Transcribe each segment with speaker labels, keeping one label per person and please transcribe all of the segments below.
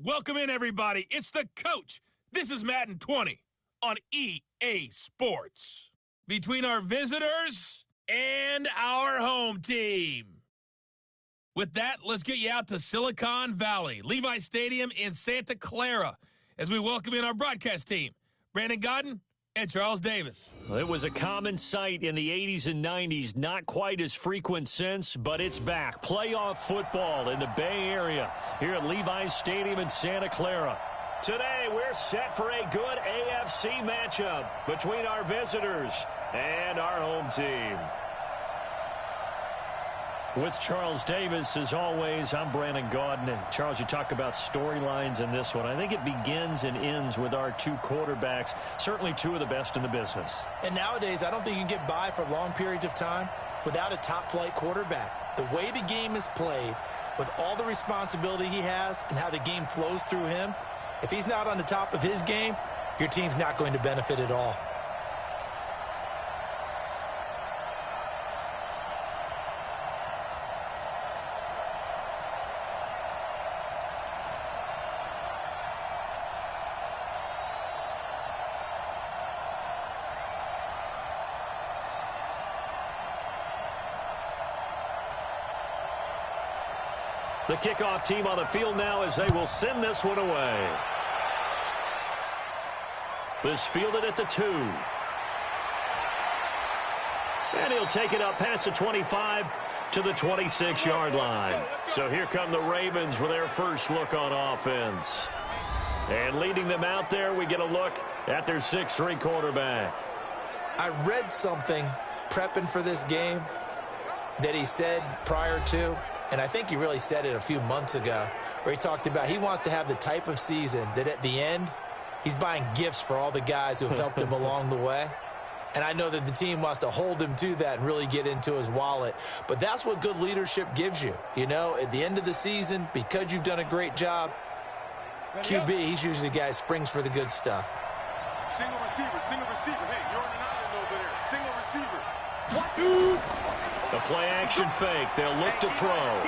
Speaker 1: Welcome in, everybody. It's the coach. This is Madden 20 on EA Sports. Between our visitors and our home team. With that, let's get you out to Silicon Valley, Levi Stadium in Santa Clara, as we welcome in our broadcast team, Brandon Godden and Charles Davis.
Speaker 2: Well, it was a common sight in the 80s and 90s, not quite as frequent since, but it's back. Playoff football in the Bay Area here at Levi Stadium in Santa Clara. Today, we're set for a good AFC matchup between our visitors and our home team. With Charles Davis, as always, I'm Brandon Godden. And Charles, you talk about storylines in this one. I think it begins and ends with our two quarterbacks, certainly two of the best in the business.
Speaker 3: And nowadays, I don't think you can get by for long periods of time without a top-flight quarterback. The way the game is played, with all the responsibility he has and how the game flows through him, if he's not on the top of his game, your team's not going to benefit at all.
Speaker 2: The kickoff team on the field now as they will send this one away. This fielded at the 2. And he'll take it up past the 25 to the 26-yard line. So here come the Ravens with their first look on offense. And leading them out there, we get a look at their 6'3 quarterback.
Speaker 3: I read something prepping for this game that he said prior to, and I think he really said it a few months ago, where he talked about he wants to have the type of season that at the end, he's buying gifts for all the guys who have helped him along the way. And I know that the team wants to hold him to that and really get into his wallet. But that's what good leadership gives you. You know, at the end of the season, because you've done a great job, QB, he's usually the guy who springs for the good stuff.
Speaker 4: Single receiver. Hey, you're on an island over there. Single receiver. What?
Speaker 2: The play-action fake. They'll look to throw. And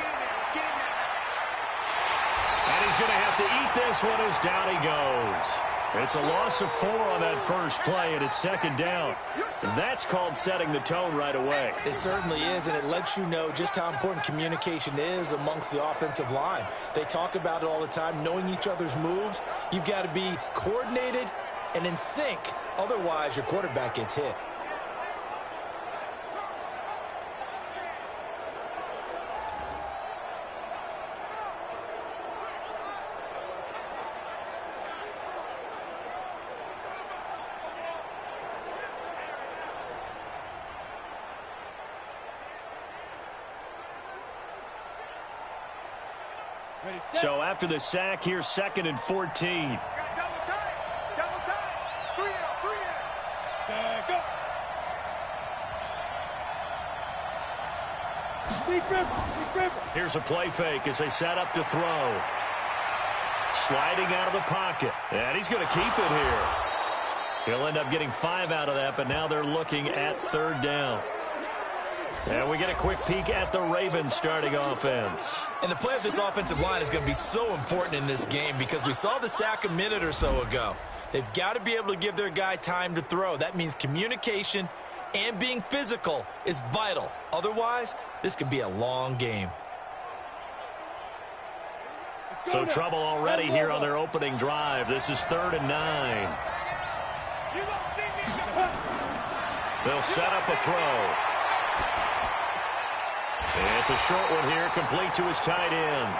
Speaker 2: he's going to have to eat this one as down he goes. It's a loss of 4 on that first play, and it's second down. That's called setting the tone right away.
Speaker 3: It certainly is, and it lets you know just how important communication is amongst the offensive line. They talk about it all the time, knowing each other's moves. You've got to be coordinated and in sync. Otherwise, your quarterback gets hit.
Speaker 2: So after the sack, here's 2nd and 14.
Speaker 4: Double time. 3 out. Check up.
Speaker 2: Here's a play fake as they set up to throw. Sliding out of the pocket. And he's going to keep it here. He'll end up getting 5 out of that, but now they're looking at 3rd down. And we get a quick peek at the Ravens starting offense.
Speaker 3: And the play of this offensive line is going to be so important in this game because we saw the sack a minute or so ago. They've got to be able to give their guy time to throw. That means communication and being physical is vital. Otherwise, this could be a long game.
Speaker 2: So trouble already here on their opening drive. This is 3rd and 9. They'll set up a throw. It's a short one here, complete to his tight end.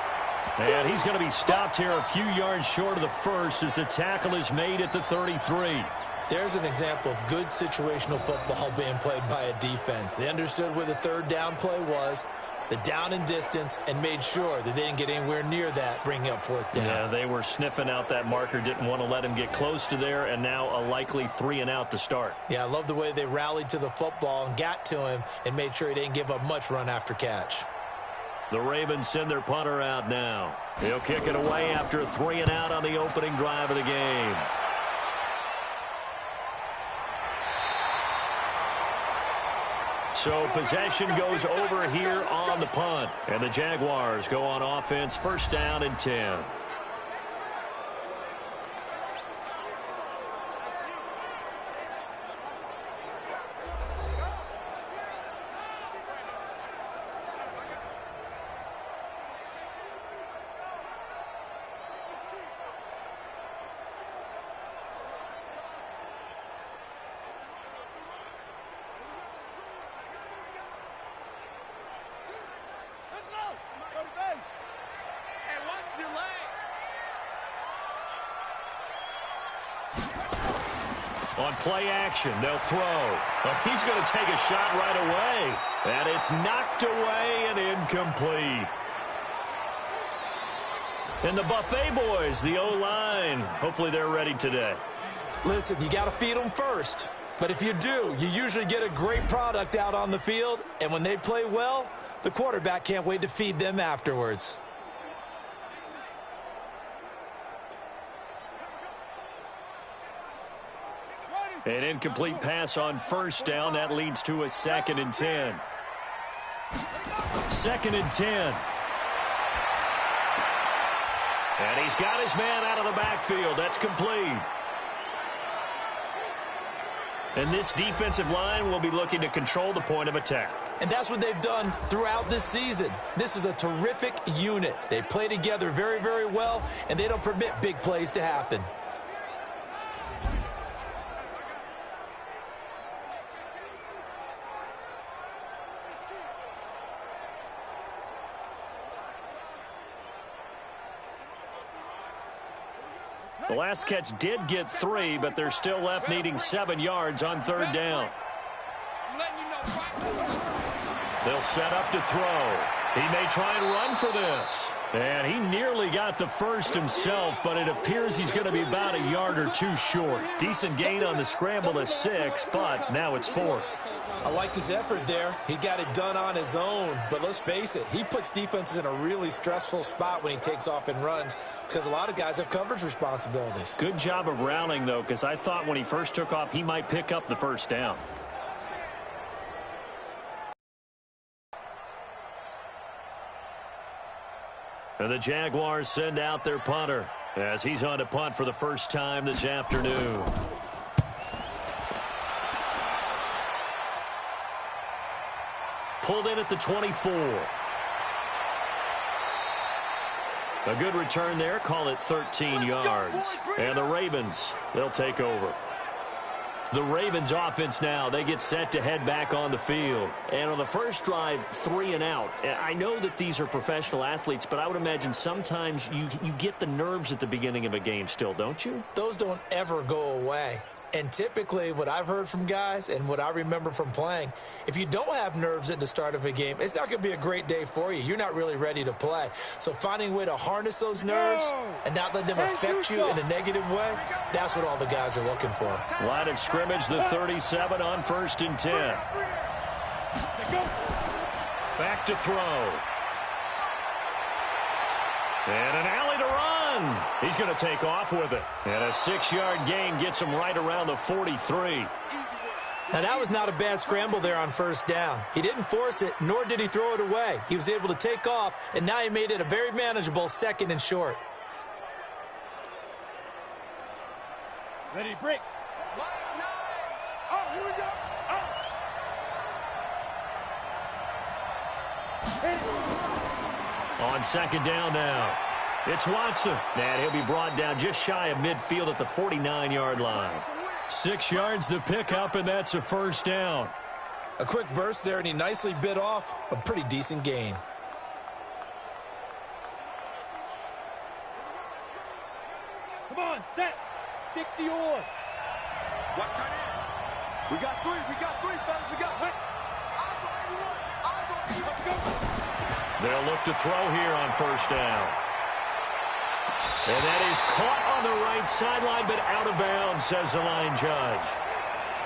Speaker 2: And he's going to be stopped here a few yards short of the first as the tackle is made at the 33.
Speaker 3: There's an example of good situational football being played by a defense. They understood where the 3rd down play was, the down and distance, and made sure that they didn't get anywhere near that, bringing up 4th down.
Speaker 2: Yeah, they were sniffing out that marker, didn't want to let him get close to there, and now a likely 3 and out to start.
Speaker 3: Yeah, I love the way they rallied to the football and got to him and made sure he didn't give up much run after catch.
Speaker 2: The Ravens send their punter out now. He'll kick it away after a 3 and out on the opening drive of the game. So possession goes over here on the punt. And the Jaguars go on offense, 1st down and 10. On play action, they'll throw. But he's going to take a shot right away. And it's knocked away and incomplete. And the Buffet boys, the O-line, hopefully they're ready today.
Speaker 3: Listen, you got to feed them first. But if you do, you usually get a great product out on the field. And when they play well, the quarterback can't wait to feed them afterwards.
Speaker 2: An incomplete pass on first down. That leads to a 2nd and 10. 2nd and 10. And he's got his man out of the backfield. That's complete. And this defensive line will be looking to control the point of attack.
Speaker 3: And that's what they've done throughout this season. This is a terrific unit. They play together very, very well, and they don't permit big plays to happen.
Speaker 2: The last catch did get 3, but they're still left needing 7 yards on 3rd down. They'll set up to throw. He may try and run for this. And he nearly got the first himself, but it appears he's going to be about a yard or 2 short. Decent gain on the scramble to 6, but now it's 4th.
Speaker 3: I liked his effort there. He got it done on his own. But let's face it, he puts defenses in a really stressful spot when he takes off and runs because a lot of guys have coverage responsibilities.
Speaker 2: Good job of rounding, though, because I thought when he first took off, he might pick up the first down. And the Jaguars send out their punter as he's on to punt for the first time this afternoon. Pulled in at the 24. A good return there. Call it 13 yards. And the Ravens, they'll take over. The Ravens offense now, they get set to head back on the field. And on the first drive, 3 and out. I know that these are professional athletes, but I would imagine sometimes you get the nerves at the beginning of a game still, don't you?
Speaker 3: Those don't ever go away. And typically what I've heard from guys and what I remember from playing, if you don't have nerves at the start of a game, it's not going to be a great day for you. You're not really ready to play. So finding a way to harness those nerves and not let them affect you in a negative way, that's what all the guys are looking for.
Speaker 2: Line of scrimmage, the 37 on 1st and 10. Back to throw. And an alley to run. He's going to take off with it. And a 6-yard gain gets him right around the 43.
Speaker 3: Now, that was not a bad scramble there on first down. He didn't force it, nor did he throw it away. He was able to take off, and now he made it a very manageable 2nd and short.
Speaker 4: Ready, break. Oh, here we go.
Speaker 2: On 2nd down now. It's Watson. And he'll be brought down just shy of midfield at the 49-yard line. 6 yards the pickup, and that's a first down.
Speaker 3: A quick burst there, and he nicely bit off a pretty decent gain.
Speaker 4: Come on, set. 60 or. What time in? We got 3, fellas. We got 1. Let's go.
Speaker 2: They'll look to throw here on first down. And that is caught on the right sideline, but out of bounds, says the line judge.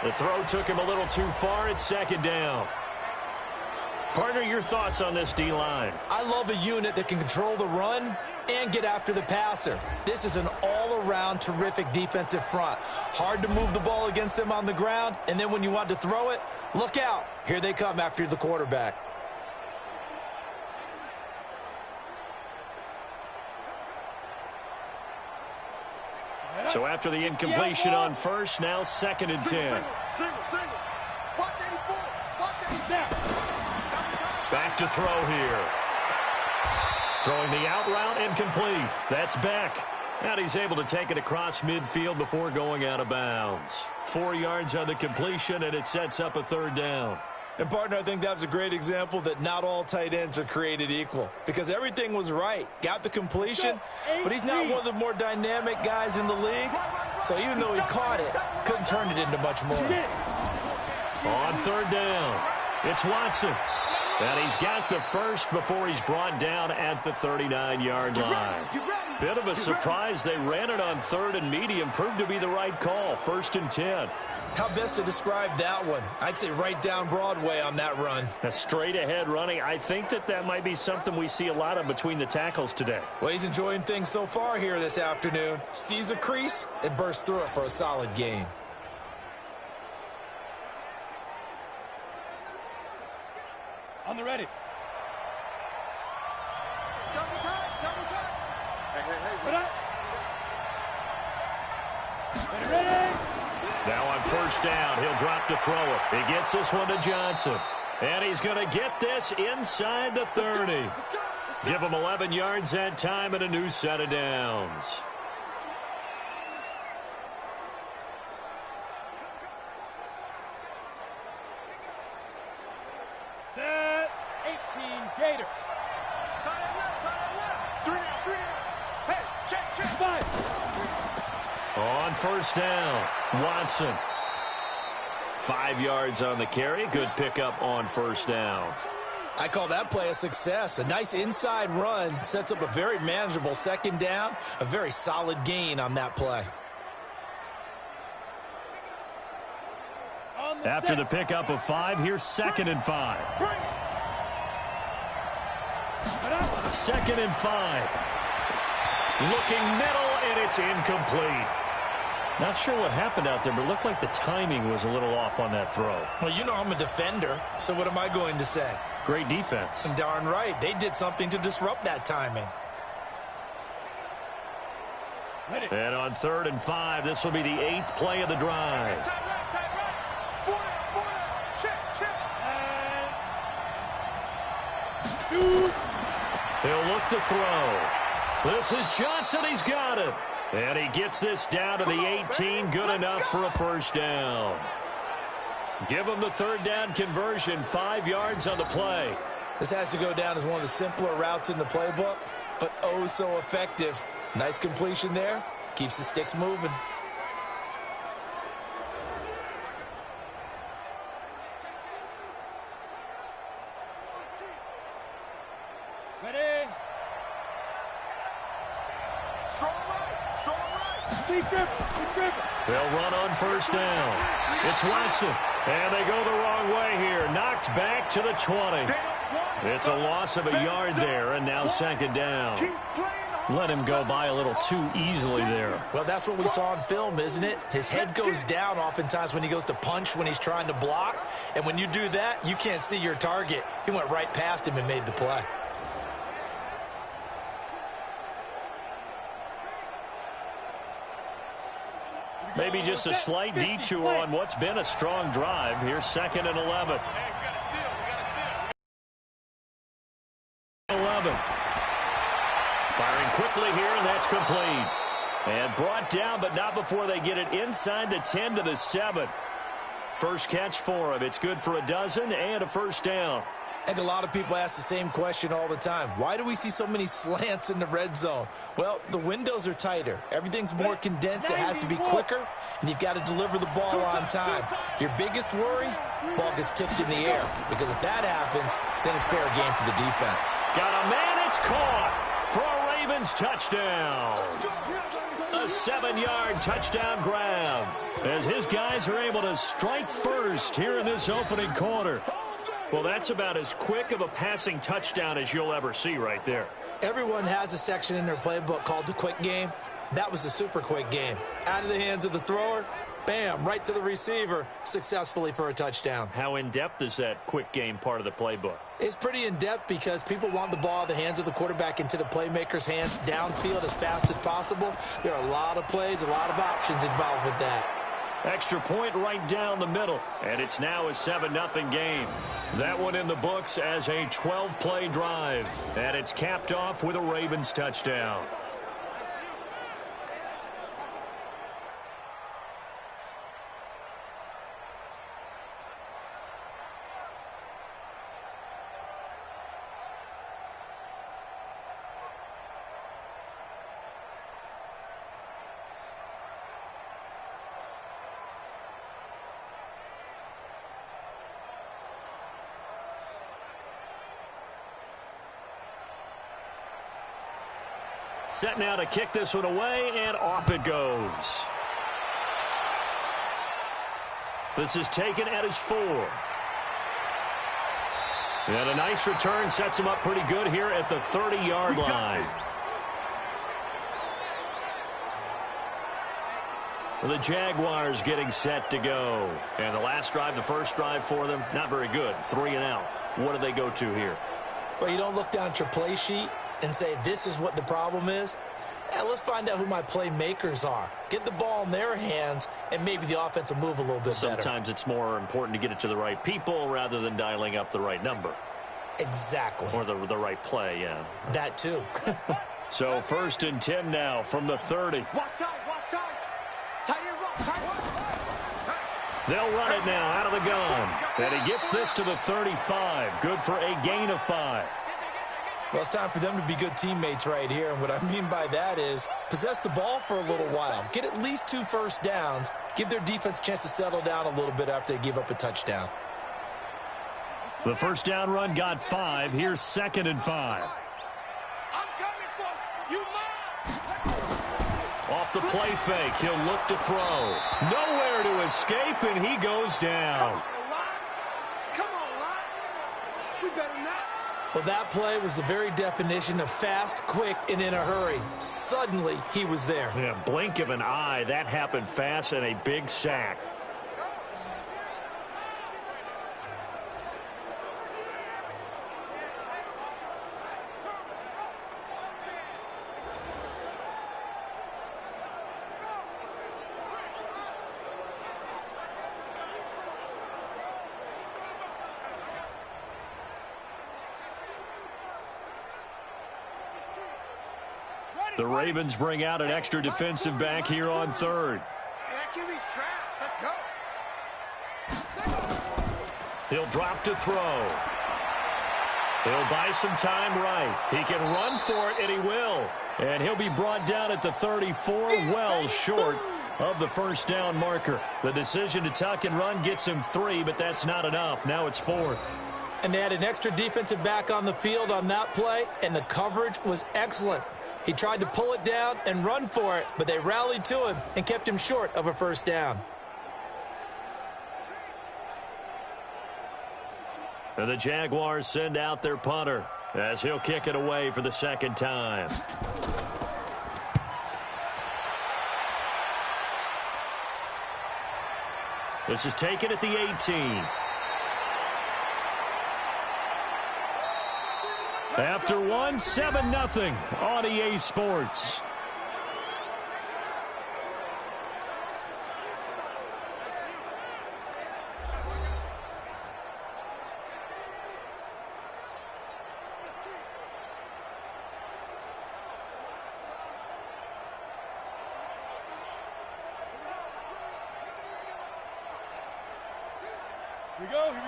Speaker 2: The throw took him a little too far. It's 2nd down. Partner, your thoughts on this D-line?
Speaker 3: I love a unit that can control the run and get after the passer. This is an all-around terrific defensive front. Hard to move the ball against them on the ground, and then when you want to throw it, look out. Here they come after the quarterback.
Speaker 2: So after the incompletion on first, now 2nd and 10.
Speaker 4: Single. Watch 84. Watch 84.
Speaker 2: Back to throw here. Throwing the out route incomplete. That's Beck. And he's able to take it across midfield before going out of bounds. 4 yards on the completion, and it sets up a 3rd down.
Speaker 3: And, partner, I think that's a great example that not all tight ends are created equal because everything was right. Got the completion, but he's not one of the more dynamic guys in the league. So even though he caught it, couldn't turn it into much more.
Speaker 2: On third down, it's Watson. And he's got the first before he's brought down at the 39-yard line. Bit of a surprise. They ran it on third and medium. Proved to be the right call. 1st and 10.
Speaker 3: How best to describe that one? I'd say right down Broadway on that run.
Speaker 2: A straight-ahead running. I think that might be something we see a lot of between the tackles today.
Speaker 3: Well, he's enjoying things so far here this afternoon. Sees a crease and bursts through it for a solid gain.
Speaker 4: On the ready. Double time, double time. Hey. Ready.
Speaker 2: Now on first down, he'll drop to throw it. He gets this one to Johnson. And he's going to get this inside the 30. Give him 11 yards that time and a new set of downs.
Speaker 4: Set. 18 Gator. Three down. Hey, check. 5.
Speaker 2: On first down, Watson. 5 yards on the carry. Good pickup on first down.
Speaker 3: I call that play a success. A nice inside run sets up a very manageable second down. A very solid gain on that play.
Speaker 2: After the pickup of 5, here's 2nd and 5. 2nd and 5. Looking middle, and it's incomplete. Not sure what happened out there, but it looked like the timing was a little off on that throw.
Speaker 3: Well, you know I'm a defender, so what am I going to say?
Speaker 2: Great defense.
Speaker 3: Darn right. They did something to disrupt that timing.
Speaker 2: And on 3rd and 5, this will be the 8th play of the drive. He'll look to throw. This is Johnson. He's got it. And he gets this down to the 18. Good enough for a first down. Give him the 3rd down conversion. 5 yards on the play.
Speaker 3: This has to go down as one of the simpler routes in the playbook, but oh so effective. Nice completion there. Keeps the sticks moving.
Speaker 4: Ready. Strong right. Deep grip.
Speaker 2: They'll run on first down. It's Watson. And they go the wrong way here. Knocked back to the 20. It's a loss of a yard there, and now 2nd down. Let him go by a little too easily there.
Speaker 3: Well, that's what we saw on film, isn't it? His head goes down oftentimes when he goes to punch, when he's trying to block. And when you do that, you can't see your target. He went right past him and made the play.
Speaker 2: Maybe just a slight detour on what's been a strong drive. Here's 2nd and 11. 11. Firing quickly here, and that's complete. And brought down, but not before they get it inside the 10 to the 7. First catch for him. It's good for a dozen and a first down.
Speaker 3: I think a lot of people ask the same question all the time. Why do we see so many slants in the red zone? Well, the windows are tighter. Everything's more condensed. It has to be quicker, and you've got to deliver the ball on time. Your biggest worry, ball gets tipped in the air, because if that happens, then it's fair game for the defense.
Speaker 2: Got a man, it's caught for a Ravens touchdown. A 7-yard touchdown grab as his guys are able to strike first here in this opening quarter. Well, that's about as quick of a passing touchdown as you'll ever see right there.
Speaker 3: Everyone has a section in their playbook called the quick game. That was a super quick game. Out of the hands of the thrower, bam, right to the receiver, successfully for a touchdown.
Speaker 2: How in-depth is that quick game part of the playbook?
Speaker 3: It's pretty in-depth because people want the ball out of the hands of the quarterback into the playmaker's hands downfield as fast as possible. There are a lot of plays, a lot of options involved with that.
Speaker 2: Extra point right down the middle, and it's now a 7-0 game. That one in the books as a 12-play drive, and it's capped off with a Ravens touchdown. Set now to kick this one away, and off it goes. This is taken at his 4. And a nice return sets him up pretty good here at the 30-yard line. The Jaguars getting set to go. And the last drive, the first drive for them, not very good. 3 and out. What do they go to here?
Speaker 3: Well, you don't look down at your play sheet and say, this is what the problem is. Let's find out who my playmakers are. Get the ball in their hands, and maybe the offense will move a little bit better.
Speaker 2: Sometimes it's more important to get it to the right people rather than dialing up the right number.
Speaker 3: Exactly.
Speaker 2: Or the right play, yeah.
Speaker 3: That too.
Speaker 2: So 1st and 10 now from the 30.
Speaker 4: Watch time, watch time. Tie your rock, tie your rock.
Speaker 2: They'll run it now out of the gun. And he gets this to the 35. Good for a gain of 5.
Speaker 3: Well, it's time for them to be good teammates right here. And what I mean by that is possess the ball for a little while. Get at least 2 first downs. Give their defense a chance to settle down a little bit after they give up a touchdown.
Speaker 2: The first down run got 5. Here's 2nd and 5.
Speaker 4: I'm coming for you, man.
Speaker 2: Off the play fake, he'll look to throw. Nowhere to escape, and he goes down.
Speaker 4: Come on, line. We better not.
Speaker 3: Well, that play was the very definition of fast, quick, and in a hurry. Suddenly, he was there.
Speaker 2: Yeah, blink of an eye. That happened fast and a big sack. The Ravens bring out an extra defensive back here on 3rd.
Speaker 4: QB's traps. Let's go.
Speaker 2: He'll drop to throw. He'll buy some time right. He can run for it, and he will. And he'll be brought down at the 34, well short of the first down marker. The decision to tuck and run gets him 3, but that's not enough. Now it's 4th.
Speaker 3: And they had an extra defensive back on the field on that play, and the coverage was excellent. He tried to pull it down and run for it, but they rallied to him and kept him short of a first down.
Speaker 2: And the Jaguars send out their punter as he'll kick it away for the 2nd time. This is taken at the 18. After 1, 7-0 on EA Sports.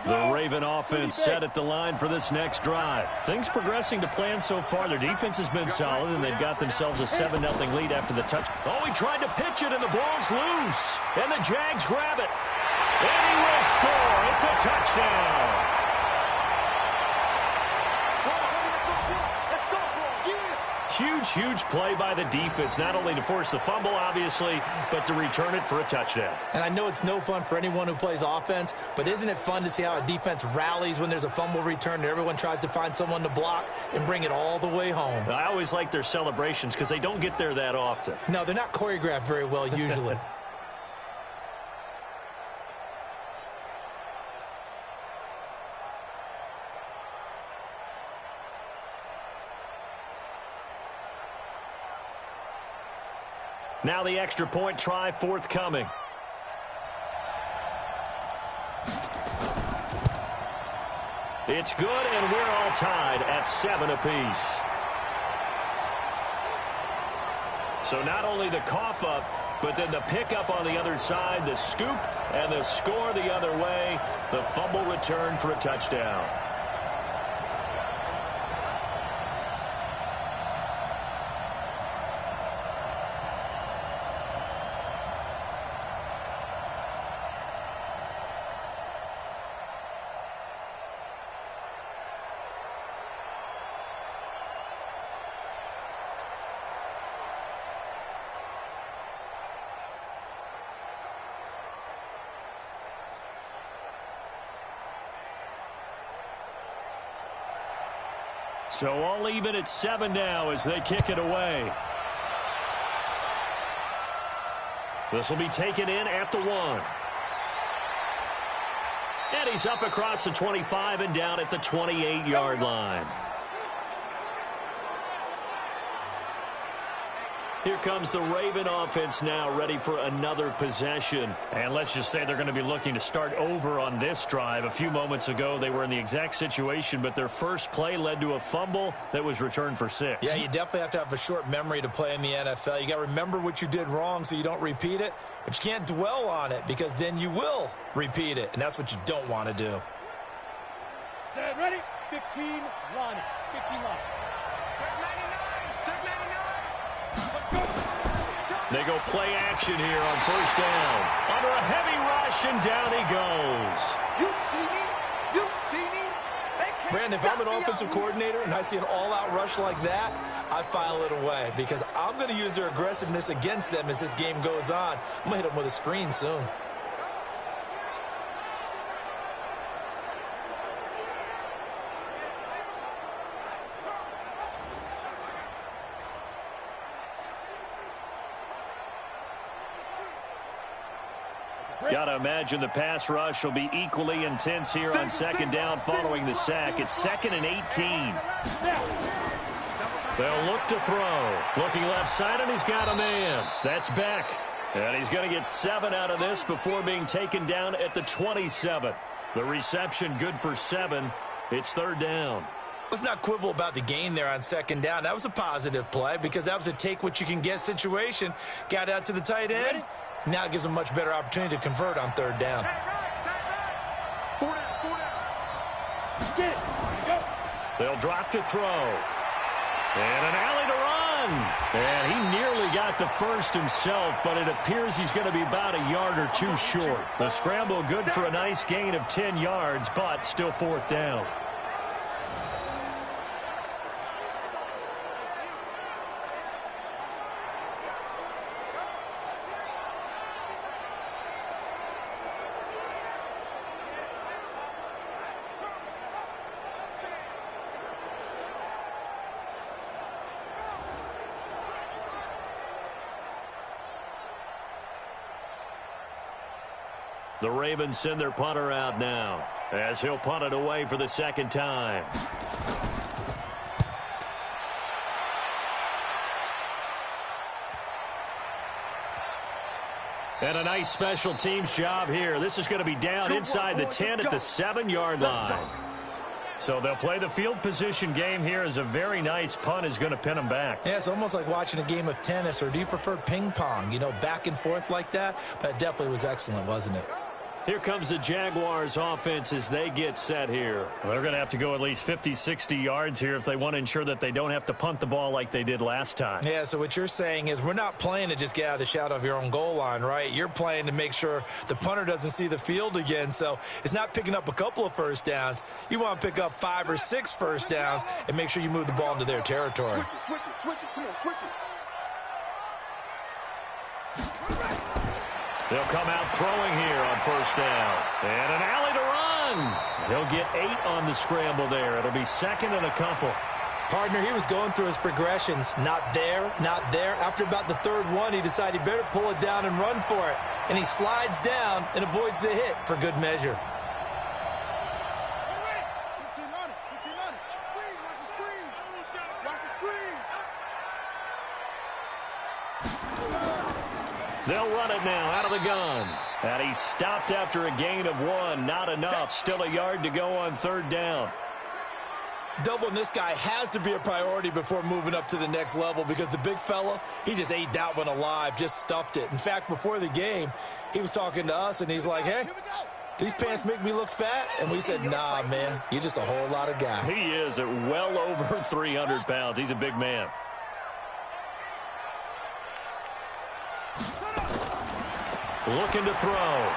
Speaker 2: The Raven offense set at the line for this next drive. Things progressing to plan so far. Their defense has been solid, and they've got themselves a 7-0 lead after the touch. Oh, he tried to pitch it, and the ball's loose. And the Jags grab it. And he will score. It's a touchdown. Huge, huge play by the defense, not only to force the fumble, obviously, but to return it for a touchdown.
Speaker 3: And I know it's no fun for anyone who plays offense, but isn't it fun to see how a defense rallies when there's a fumble return and everyone tries to find someone to block and bring it all the way home?
Speaker 2: I always like their celebrations because they don't get there that often.
Speaker 3: No, they're not choreographed very well usually.
Speaker 2: Now the extra point try forthcoming. It's good, and we're all tied at 7 apiece. So not only the cough up, but then the pickup on the other side, the scoop, and the score the other way. The fumble return for a touchdown. So all even at 7 now as they kick it away. This will be taken in at the 1. And he's up across the 25 and down at the 28-yard line. Here comes the Raven offense now, ready for another possession.
Speaker 1: And let's just say they're going to be looking to start over on this drive. A few moments ago, they were in the exact situation, but their first play led to a fumble that was returned for 6.
Speaker 3: Yeah, you definitely have to have a short memory to play in the NFL. You got to remember what you did wrong so you don't repeat it, but you can't dwell on it because then you will repeat it, and that's what you don't want to do.
Speaker 4: Set, ready? 15, line. 15, line.
Speaker 2: They go play action here on first down. Under a heavy rush, and down he goes.
Speaker 4: You see me? You see me?
Speaker 3: Brandon, if I'm an offensive coordinator and I see an all-out rush like that, I file it away because I'm going to use their aggressiveness against them as this game goes on. I'm going to hit them with a screen soon.
Speaker 2: Got to imagine the pass rush will be equally intense here on second down following the sack. It's 2nd and 18. They'll look to throw. Looking left side, and he's got a man. That's Beck. And he's going to get 7 out of this before being taken down at the 27. The reception good for 7. It's 3rd down.
Speaker 3: Let's not quibble about the gain there on second down. That was a positive play because that was a take-what-you-can-get situation. Got out to the tight end. Now it gives them a much better opportunity to convert on 3rd down.
Speaker 2: They'll drop to throw. And an alley to run. And he nearly got the first himself, but it appears he's going to be about a yard or 2 short. The scramble good for a nice gain of 10 yards, but still 4th down. The Ravens send their punter out now as he'll punt it away for the 2nd time. And a nice special teams job here. This is going to be down inside the 10 at the 7-yard line. So they'll play the field position game here as a very nice punt is going to pin them back.
Speaker 3: Yeah, it's almost like watching a game of tennis, or do you prefer ping pong? You know, back and forth like that? But it definitely was excellent, wasn't it?
Speaker 2: Here comes the Jaguars offense as they get set here.
Speaker 1: Well, they're going to have to go at least 50, 60 yards here if they want to ensure that they don't have to punt the ball like they did last time.
Speaker 3: Yeah, so what you're saying is we're not playing to just get out of the shadow of your own goal line, right? You're playing to make sure the punter doesn't see the field again. So it's not picking up a couple of first downs. You want to pick up 5 or 6 first downs and make sure you move the ball into their territory.
Speaker 4: Switch it. Come on, switch it.
Speaker 2: They'll come out throwing here on first down. And an alley to run. He'll get 8 on the scramble there. It'll be 2nd and a couple.
Speaker 3: Partner, he was going through his progressions. Not there, not there. After about the 3rd one, he decided he better pull it down and run for it. And he slides down and avoids the hit for good measure.
Speaker 2: They'll run it now out of the gun. And he stopped after a gain of 1. Not enough. Still a yard to go on 3rd down.
Speaker 3: Doubling this guy has to be a priority before moving up to the next level because the big fella, he just ate that one alive, just stuffed it. In fact, before the game, he was talking to us, and he's like, hey, these pants make me look fat? And we said, nah, man, you're just a whole lot of guy.
Speaker 2: He is at well over 300 pounds. He's a big man. Looking to throw.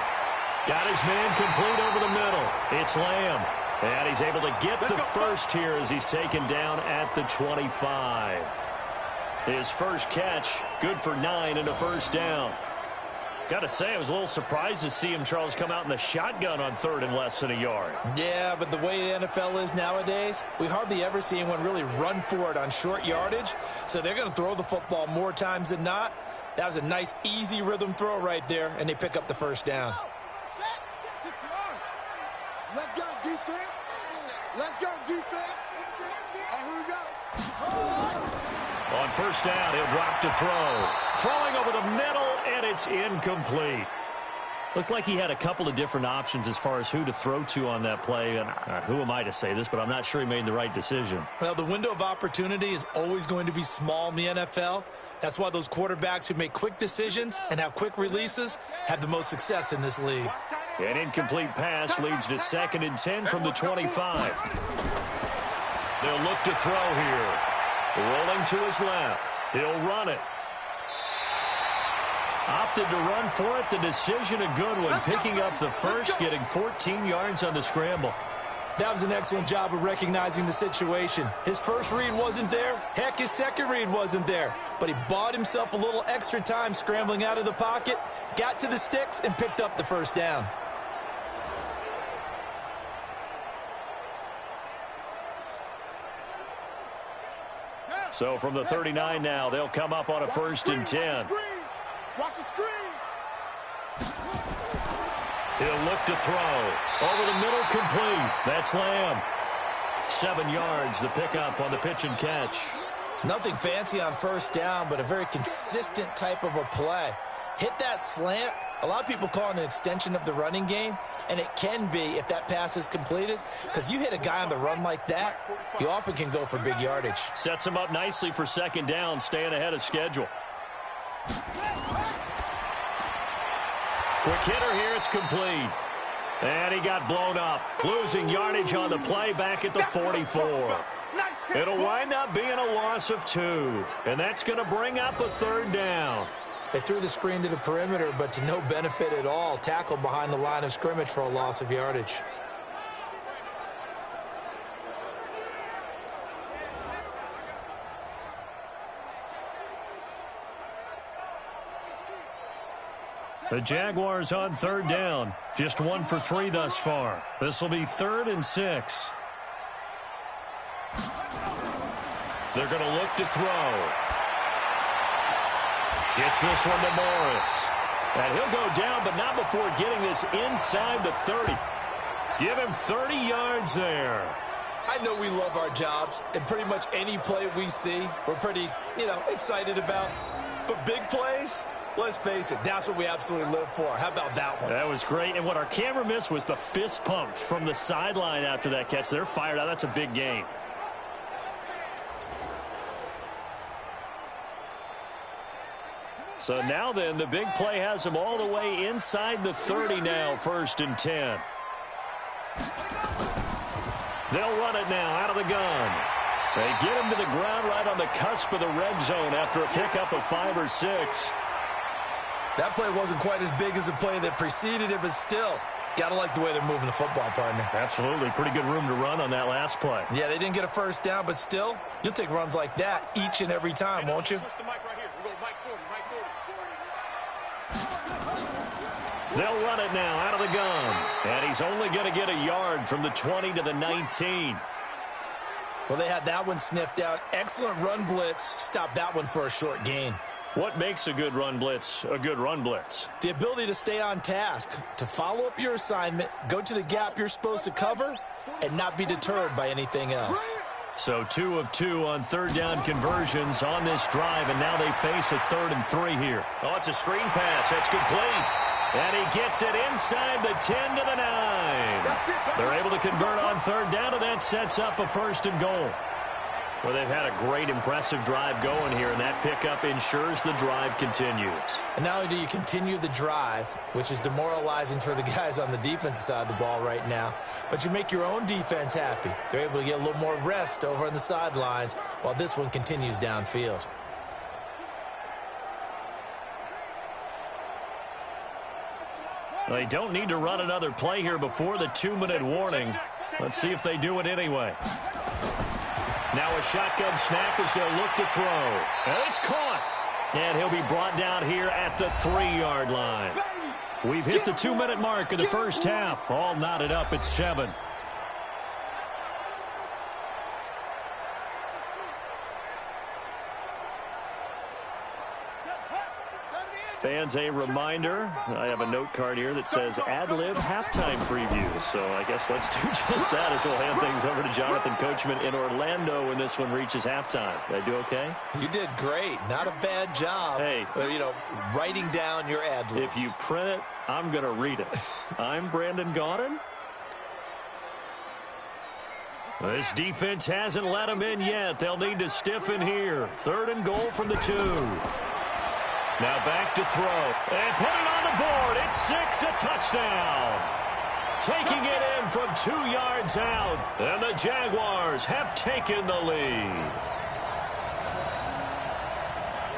Speaker 2: Got his man complete over the middle. It's Lamb. And he's able to get the first here as he's taken down at the 25. His first catch, good for 9 and a first down. Got to say, I was a little surprised to see him, Charles, come out in the shotgun on 3rd and less than a yard.
Speaker 3: Yeah, but the way the NFL is nowadays, we hardly ever see anyone really run for it on short yardage. So they're going to throw the football more times than not. That was a nice, easy rhythm throw right there, and they pick up the first down.
Speaker 4: Let's go, defense. Let's go, defense. Here we go.
Speaker 2: On first down, he'll drop to throw. Throwing over the middle, and it's incomplete. Looked like he had a couple of different options as far as who to throw to on that play. And who am I to say this, but I'm not sure he made the right decision.
Speaker 3: Well, the window of opportunity is always going to be small in the NFL. That's why those quarterbacks who make quick decisions and have quick releases have the most success in this league.
Speaker 2: An incomplete pass leads to 2nd and 10 from the 25. They'll look to throw here. Rolling to his left. He'll run it. Opted to run for it. The decision a good one. Picking up the first, getting 14 yards on the scramble.
Speaker 3: That was an excellent job of recognizing the situation. His first read wasn't there. Heck, his second read wasn't there. But he bought himself a little extra time scrambling out of the pocket, got to the sticks, and picked up the first down.
Speaker 2: So from the 39 now, they'll come up on a 1st and 10.
Speaker 4: Watch the screen.
Speaker 2: He'll look to throw. Over the middle, complete. That's Lamb. 7 yards, the pickup on the pitch and catch.
Speaker 3: Nothing fancy on first down, but a very consistent type of a play. Hit that slant. A lot of people call it an extension of the running game, and it can be if that pass is completed, because you hit a guy on the run like that, you often can go for big yardage.
Speaker 2: Sets him up nicely for 2nd down, staying ahead of schedule. Quick hitter here, it's complete. And he got blown up. Losing yardage on the play back at the 44. It'll wind up being a loss of 2. And that's going to bring up a 3rd down.
Speaker 3: They threw the screen to the perimeter, but to no benefit at all. Tackled behind the line of scrimmage for a loss of yardage.
Speaker 2: The Jaguars on 3rd down. Just 1 for 3 thus far. This will be 3rd and 6. They're going to look to throw. Gets this one to Morris. And he'll go down, but not before getting this inside the 30. Give him 30 yards there.
Speaker 3: I know we love our jobs, and pretty much any play we see, we're pretty, excited about. But big plays, let's face it, that's what we absolutely live for. How about that one?
Speaker 2: That was great. And what our camera missed was the fist pump from the sideline after that catch. They're fired out. That's a big gain. So now then, the big play has them all the way inside the 30 now, 1st and 10. They'll run it now out of the gun. They get him to the ground right on the cusp of the red zone after a pickup of 5 or 6.
Speaker 3: That play wasn't quite as big as the play that preceded it, but still, got to like the way they're moving the football, partner.
Speaker 2: Absolutely. Pretty good room to run on that last play.
Speaker 3: Yeah, they didn't get a first down, but still, you'll take runs like that each and every time, won't you?
Speaker 2: They'll run it now out of the gun. And he's only going to get a yard from the 20 to the 19.
Speaker 3: Well, they had that one sniffed out. Excellent run blitz. Stop that one for a short gain.
Speaker 2: What makes a good run blitz a good run blitz?
Speaker 3: The ability to stay on task, to follow up your assignment, go to the gap you're supposed to cover, and not be deterred by anything else.
Speaker 2: So 2 of 2 on 3rd down conversions on this drive, and now they face a 3rd and 3 here. Oh, it's a screen pass. That's complete. And he gets it inside the 10 to the 9. They're able to convert on 3rd down, and that sets up a 1st and goal. Well, they've had a great, impressive drive going here, and that pickup ensures the drive continues.
Speaker 3: And not only do you continue the drive, which is demoralizing for the guys on the defensive side of the ball right now, but you make your own defense happy. They're able to get a little more rest over on the sidelines while this one continues downfield.
Speaker 2: They don't need to run another play here before the 2-minute warning. Let's see if they do it anyway. Now a shotgun snap as they'll look to throw. And it's caught. And he'll be brought down here at the 3-yard line. We've hit the 2-minute mark in the first half. All knotted up at 7. Fans, a reminder, I have a note card here that says ad-lib halftime preview. So I guess let's do just that as we'll hand things over to Jonathan Coachman in Orlando when this one reaches halftime. Did I do okay?
Speaker 3: You did great. Not a bad job.
Speaker 2: Hey.
Speaker 3: Writing down your ad-libs.
Speaker 2: If you print it, I'm going to read it. I'm Brandon Gaudin. This defense hasn't let them in yet. They'll need to stiffen here. 3rd and goal from the 2. Now back to throw. And put it on the board. It's 6, a touchdown. Taking it in from 2 yards out. And the Jaguars have taken the lead.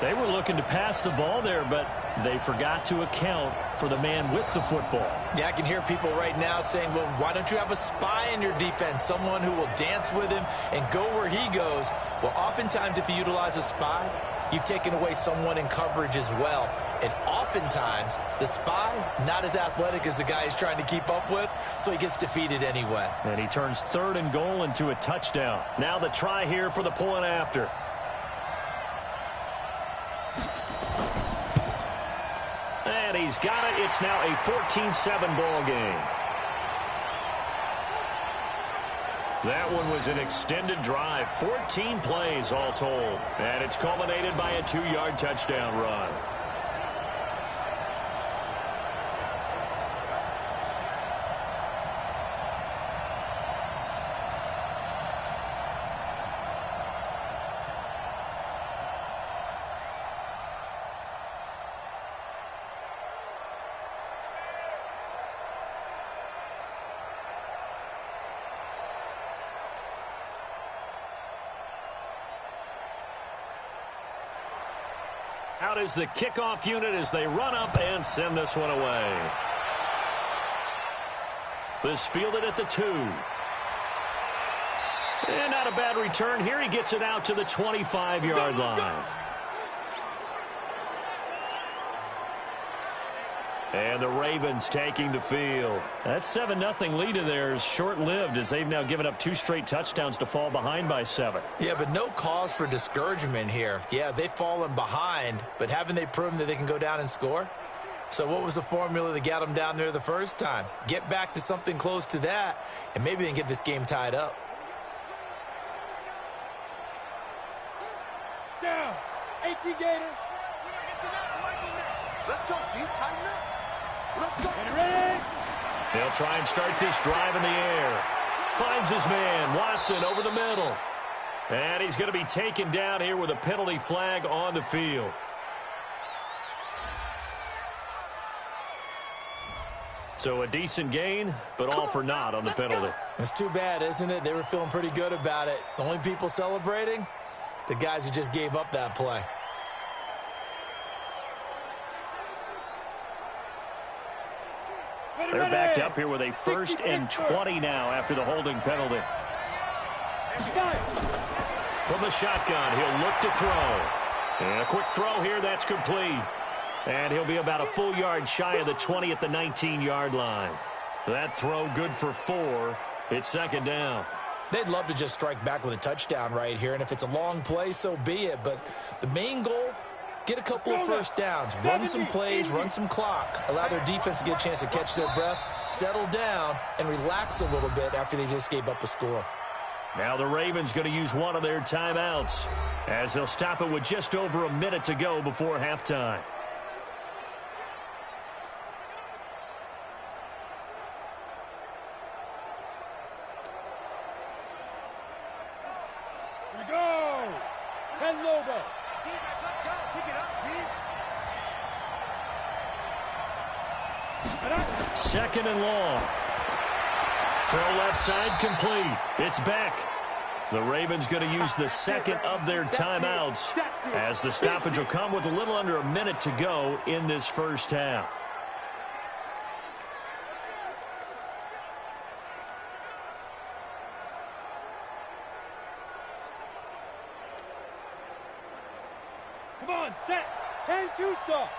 Speaker 2: They were looking to pass the ball there, but they forgot to account for the man with the football.
Speaker 3: Yeah, I can hear people right now saying, well, why don't you have a spy in your defense, someone who will dance with him and go where he goes? Well, oftentimes if you utilize a spy, you've taken away someone in coverage as well. And oftentimes, the spy, not as athletic as the guy he's trying to keep up with, so he gets defeated anyway.
Speaker 2: And he turns 3rd and goal into a touchdown. Now the try here for the point after. And he's got it. It's now a 14-7 ball game. That one was an extended drive, 14 plays all told. And it's culminated by a 2-yard touchdown run. Out is the kickoff unit as they run up and send this one away. This fielded at the 2. And not a bad return here. He gets it out to the 25-yard line. And the Ravens taking the field. That 7-0 lead of theirs short-lived as they've now given up 2 straight touchdowns to fall behind by 7.
Speaker 3: Yeah, but no cause for discouragement here. Yeah, they've fallen behind, but haven't they proven that they can go down and score? So what was the formula that got them down there the first time? Get back to something close to that, and maybe they can get this game tied up.
Speaker 4: Down. AT Gator. Let's go, deep, tighten up. Let's go. Get ready.
Speaker 2: They'll try and start this drive in the air. Finds his man, Watson, over the middle. And he's going to be taken down here with a penalty flag on the field. So a decent gain, but all for naught on the penalty.
Speaker 3: It's too bad, isn't it? They were feeling pretty good about it. The only people celebrating, the guys who just gave up that play.
Speaker 2: They're backed up here with a 1st and 20 now after the holding penalty. From the shotgun, he'll look to throw. And a quick throw here, that's complete. And he'll be about a full yard shy of the 20 at the 19-yard line. That throw good for 4. It's 2nd down.
Speaker 3: They'd love to just strike back with a touchdown right here, and if it's a long play, so be it. But the main goal, get a couple of first downs, run some plays, run some clock, allow their defense to get a chance to catch their breath, settle down, and relax a little bit after they just gave up a score.
Speaker 2: Now the Ravens going to use one of their timeouts as they'll stop it with just over a minute to go before halftime.
Speaker 4: Here we go. 10 Lobo.
Speaker 5: Let's go. Pick it up, Pete.
Speaker 2: 2nd and long. Throw left side complete. It's back. The Ravens going to use the 2nd of their timeouts as the stoppage will come with a little under a minute to go in this first half.
Speaker 4: Come on, set. 10-2, sir.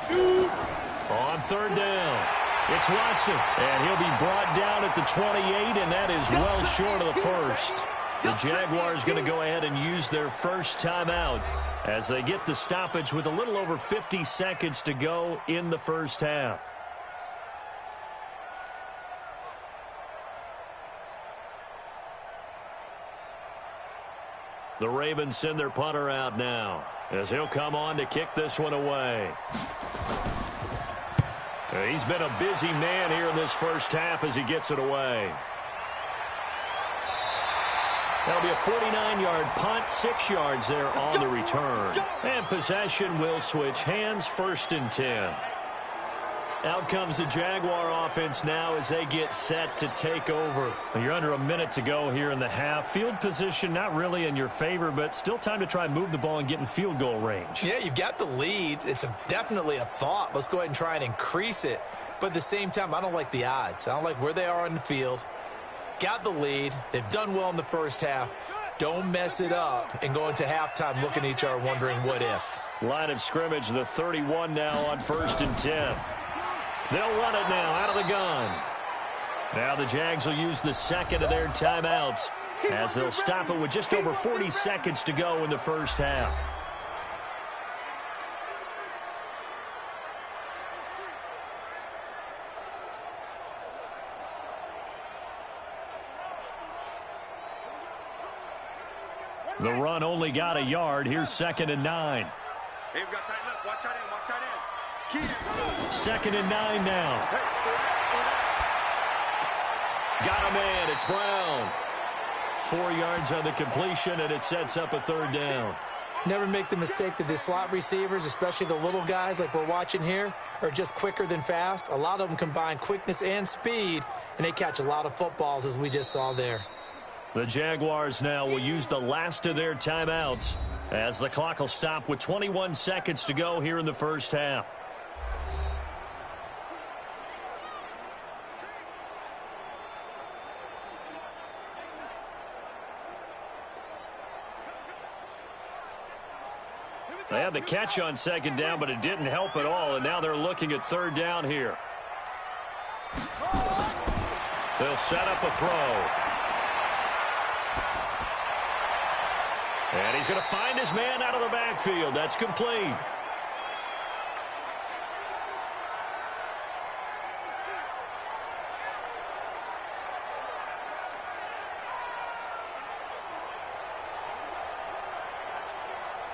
Speaker 4: Shoot.
Speaker 2: On third down, it's Watson, and he'll be brought down at the 28, and that is well short of the first. The Jaguars going to go ahead and use their first timeout as they get the stoppage with a little over 50 seconds to go in the first half. The Ravens send their punter out now as he'll come on to kick this one away. He's been a busy man here in this first half as he gets it away. That'll be a 49-yard punt, 6 yards there on the return. And possession will switch hands, 1st and 10. Out comes the Jaguar offense now as they get set to take over. You're under a minute to go here in the half. Field position not really in your favor, but still time to try and move the ball and get in field goal range.
Speaker 3: Yeah, you've got the lead. It's definitely a thought. Let's go ahead and try and increase it. But at the same time, I don't like the odds. I don't like where they are on the field. Got the lead. They've done well in the first half. Don't mess it up and go into halftime looking at each other wondering what if.
Speaker 2: Line of scrimmage, the 31 now on 1st and 10. They'll run it now out of the gun. Now the Jags will use the second of their timeouts as they'll stop it with just over 40 seconds to go in the first half. The run only got a yard. Here's 2nd and 9.
Speaker 5: Hey, we've got tight left. Watch tight end. Watch tight end.
Speaker 2: 2nd and 9 now. Got a man. It's Brown. 4 yards on the completion, and it sets up a 3rd down.
Speaker 3: Never make the mistake that the slot receivers, especially the little guys like we're watching here, are just quicker than fast. A lot of them combine quickness and speed, and they catch a lot of footballs, as we just saw there.
Speaker 2: The Jaguars now will use the last of their timeouts as the clock will stop with 21 seconds to go here in the first half. They had the catch on 2nd down, but it didn't help at all, and now they're looking at 3rd down here. They'll set up a throw. And he's going to find his man out of the backfield. That's complete.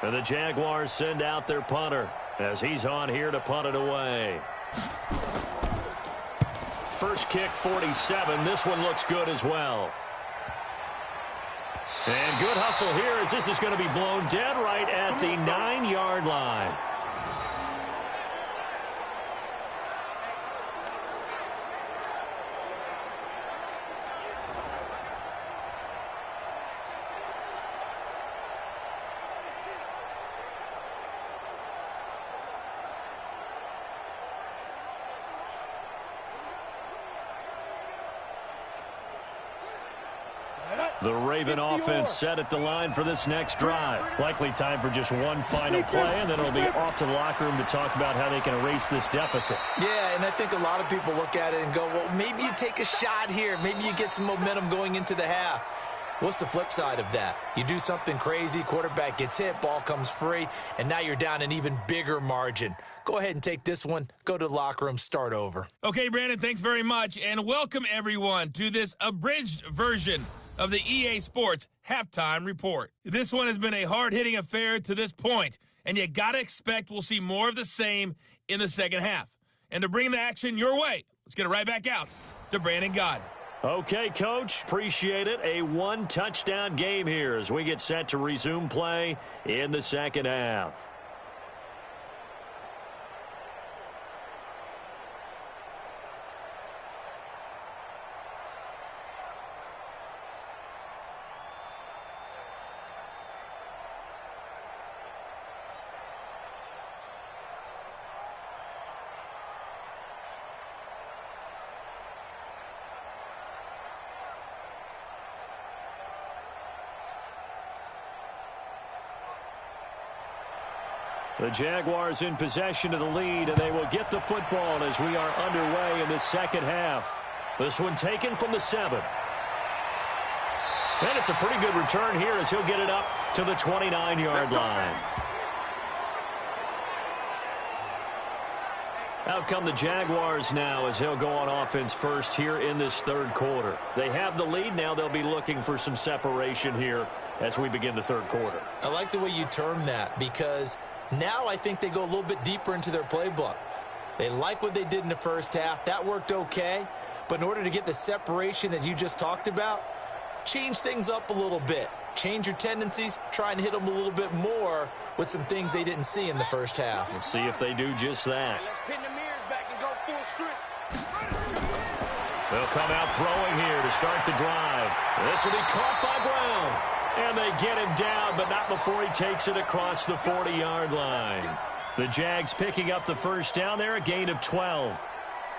Speaker 2: And the Jaguars send out their punter as he's on here to punt it away. First kick, 47. This one looks good as well. And good hustle here as this is going to be blown dead right at the 9-yard line. The Raven offense set at the line for this next drive. Likely time for just one final play, and then it'll be off to the locker room to talk about how they can erase this deficit.
Speaker 3: Yeah, and I think a lot of people look at it and go, well, maybe you take a shot here. Maybe you get some momentum going into the half. What's the flip side of that? You do something crazy, quarterback gets hit, ball comes free, and now you're down an even bigger margin. Go ahead and take this one, go to the locker room, start over.
Speaker 1: Okay, Brandon, thanks very much, and welcome everyone to this abridged version of the EA Sports Halftime Report. This one has been a hard-hitting affair to this point, and you got to expect we'll see more of the same in the second half. And to bring the action your way, let's get it right back out to Brandon Gaudin.
Speaker 2: Okay, Coach, appreciate it. A one-touchdown game here as we get set to resume play in the second half. The Jaguars in possession of the lead, and they will get the football as we are underway in the second half. This one taken from the 7. And it's a pretty good return here as he'll get it up to the 29-yard line. Out come the Jaguars now as they'll go on offense first here in this third quarter. They have the lead. Now they'll be looking for some separation here as we begin the third quarter.
Speaker 3: I like the way you term that because now I think they go a little bit deeper into their playbook. They like what they did in the first half. That worked okay. But in order to get the separation that you just talked about, change things up a little bit. Change your tendencies, try and hit them a little bit more with some things they didn't see in the first half.
Speaker 2: We'll see if they do just that.
Speaker 4: Let's pin the mirrors back and go full strength.
Speaker 2: They'll come out throwing here to start the drive. This will be caught by Brown. And they get him down, but not before he takes it across the 40-yard line. The Jags picking up the first down there, a gain of 12.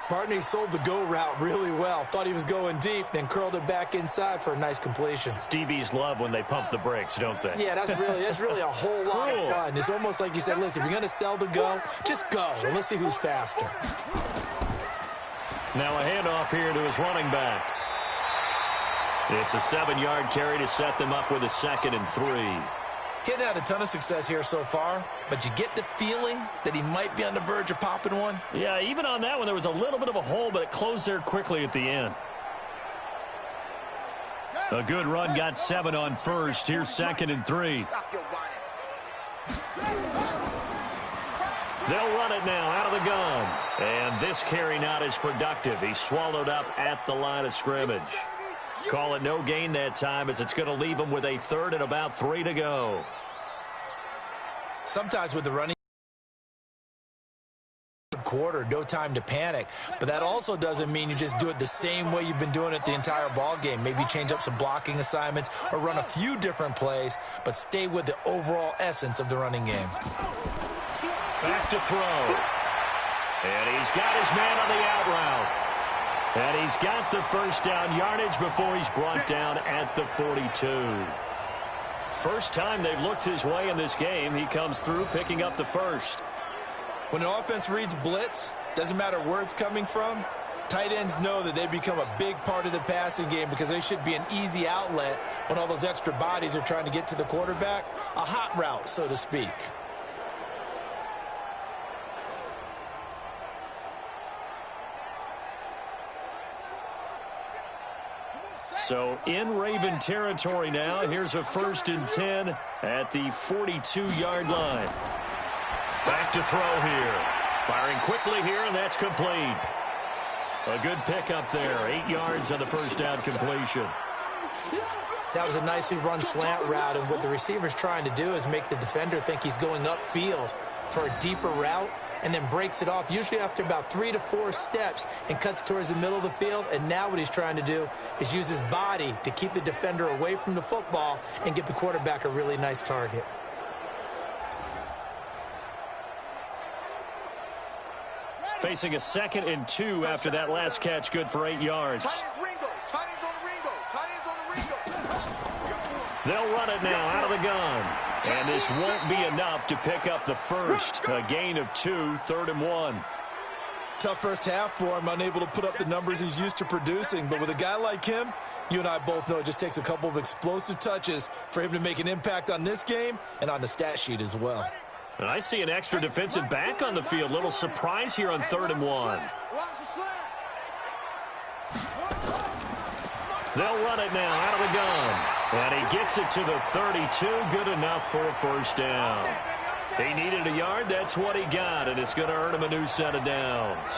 Speaker 3: Partney sold the go route really well. Thought he was going deep, then curled it back inside for a nice completion.
Speaker 2: DBs love when they pump the brakes, don't they?
Speaker 3: Yeah, that's really a whole lot of fun. It's almost like you said, listen, if you're going to sell the go, just go. And let's see who's faster.
Speaker 2: Now a handoff here to his running back. It's a 7-yard carry to set them up with a 2nd and 3.
Speaker 3: Getting out a ton of success here so far, but you get the feeling that he might be on the verge of popping one.
Speaker 2: Yeah, even on that one, there was a little bit of a hole, but it closed there quickly at the end. A good run, got 7 on first. Here's 2nd and 3. They'll run it now out of the gun. And this carry not as productive. He's swallowed up at the line of scrimmage. Call it no gain that time as it's going to leave him with a 3rd and about 3 to go.
Speaker 3: Sometimes with the running quarter, no time to panic. But that also doesn't mean you just do it the same way you've been doing it the entire ball game. Maybe change up some blocking assignments or run a few different plays, but stay with the overall essence of the running game.
Speaker 2: Back to throw. And he's got his man on the out route. And he's got the first down yardage before he's brought down at the 42. First time they've looked his way in this game. He comes through picking up the first.
Speaker 3: When an offense reads blitz, doesn't matter where it's coming from, tight ends know that they become a big part of the passing game because they should be an easy outlet when all those extra bodies are trying to get to the quarterback. A hot route, so to speak.
Speaker 2: So in Raven territory now. Here's a 1st and 10 at the 42-yard line. Back to throw here. Firing quickly here, and that's complete. A good pickup there. 8 yards on the first down completion.
Speaker 3: That was a nicely run slant route, and what the receiver's trying to do is make the defender think he's going upfield for a deeper route, and then breaks it off, usually after about 3 to 4 steps, and cuts towards the middle of the field. And now what he's trying to do is use his body to keep the defender away from the football and give the quarterback a really nice target.
Speaker 2: Facing a 2nd and 2 after that last catch, good for 8 yards. They'll run it now out of the gun. And this won't be enough to pick up the first. A gain of 2, 3rd and 1.
Speaker 3: Tough first half for him, unable to put up the numbers he's used to producing. But with a guy like him, you and I both know it just takes a couple of explosive touches for him to make an impact on this game and on the stat sheet as well.
Speaker 2: And I see an extra defensive back on the field. Little surprise here on 3rd and 1. They'll run it now out of the gun. And he gets it to the 32. Good enough for a first down. He needed a yard. That's what he got. And it's going to earn him a new set of downs.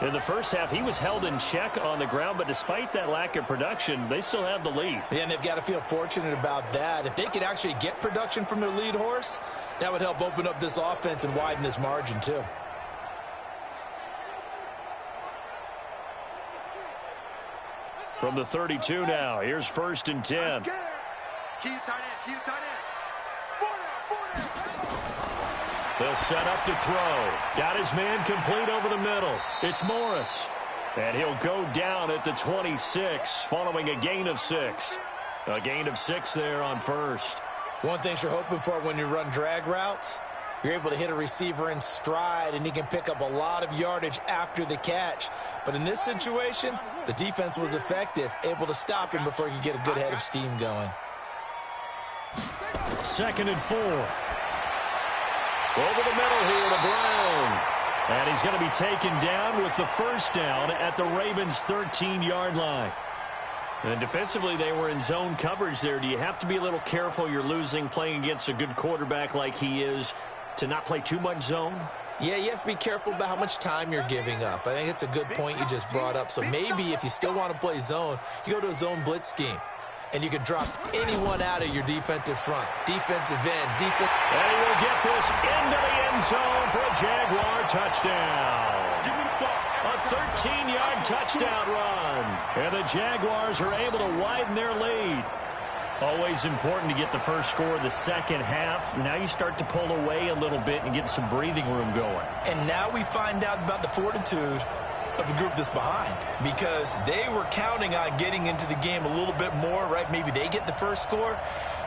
Speaker 2: In the first half, he was held in check on the ground. But despite that lack of production, they still have the lead.
Speaker 3: Yeah, and they've got to feel fortunate about that. If they could actually get production from their lead horse, that would help open up this offense and widen this margin too.
Speaker 2: From the 32 now, here's 1st and 10.
Speaker 5: Key to tight end, key to tight end.
Speaker 2: They'll set up to throw. Got his man complete over the middle. It's Morris. And he'll go down at the 26 following a gain of 6. A gain of 6 there on first.
Speaker 3: One thing you're hoping for when you run drag routes, You're able to hit a receiver in stride, and he can pick up a lot of yardage after the catch. But in this situation, the defense was effective, able to stop him before he could get a good head of steam going.
Speaker 2: 2nd and 4. Over the middle here to Brown. And he's going to be taken down with the first down at the Ravens' 13-yard line. And defensively, they were in zone coverage there. Do you have to be a little careful? You're losing, playing against a good quarterback like he is, to not play too much zone?
Speaker 3: Yeah, you have to be careful about how much time you're giving up. I think it's a good point you just brought up. So maybe if you still want to play zone, you go to a zone blitz scheme. And you can drop anyone out of your defensive front. Defensive end, defense.
Speaker 2: And he will get this into the end zone for a Jaguar touchdown. A 13-yard touchdown run. And the Jaguars are able to widen their lead. Always important to get the first score of the second half. Now you start to pull away a little bit and get some breathing room going.
Speaker 3: And now we find out about the fortitude of the group that's behind, because they were counting on getting into the game a little bit more, right? Maybe they get the first score.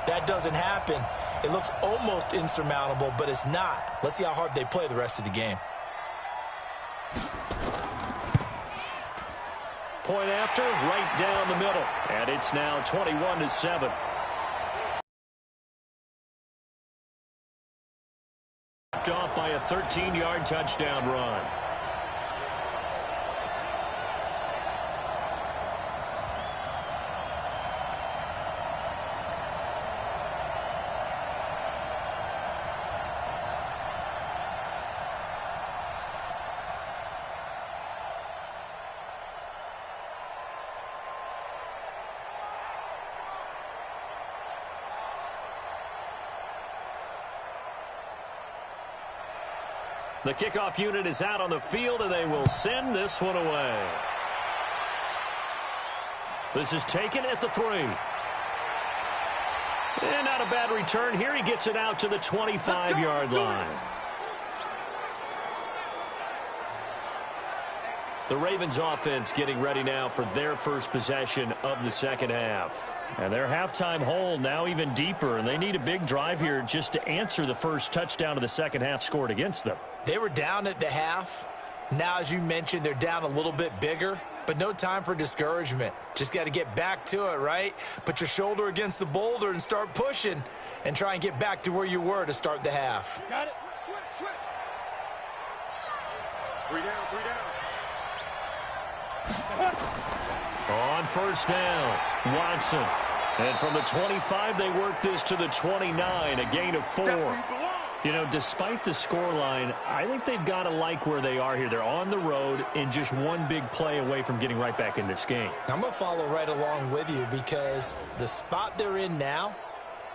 Speaker 3: That doesn't happen. It looks almost insurmountable, but it's not. Let's see how hard they play the rest of the game.
Speaker 2: Point after, right down the middle. And it's now 21-7. Off by a 13-yard touchdown run. The kickoff unit is out on the field, and they will send this one away. This is taken at the 3. And not a bad return here. He gets it out to the 25-yard line. The Ravens offense getting ready now for their first possession of the second half. And their halftime hole now even deeper, and they need a big drive here just to answer the first touchdown of the second half scored against them.
Speaker 3: They were down at the half. Now, as you mentioned, they're down a little bit bigger, but no time for discouragement. Just got to get back to it, right? Put your shoulder against the boulder and start pushing and try and get back to where you were to start the half.
Speaker 4: Got it. Switch.
Speaker 5: 3 down.
Speaker 2: On first down, Watson. And from the 25, they work this to the 29, a gain of 4. You know, despite the scoreline, I think they've got to like where they are here. They're on the road and just one big play away from getting right back in this game.
Speaker 3: I'm going to follow right along with you, because the spot they're in now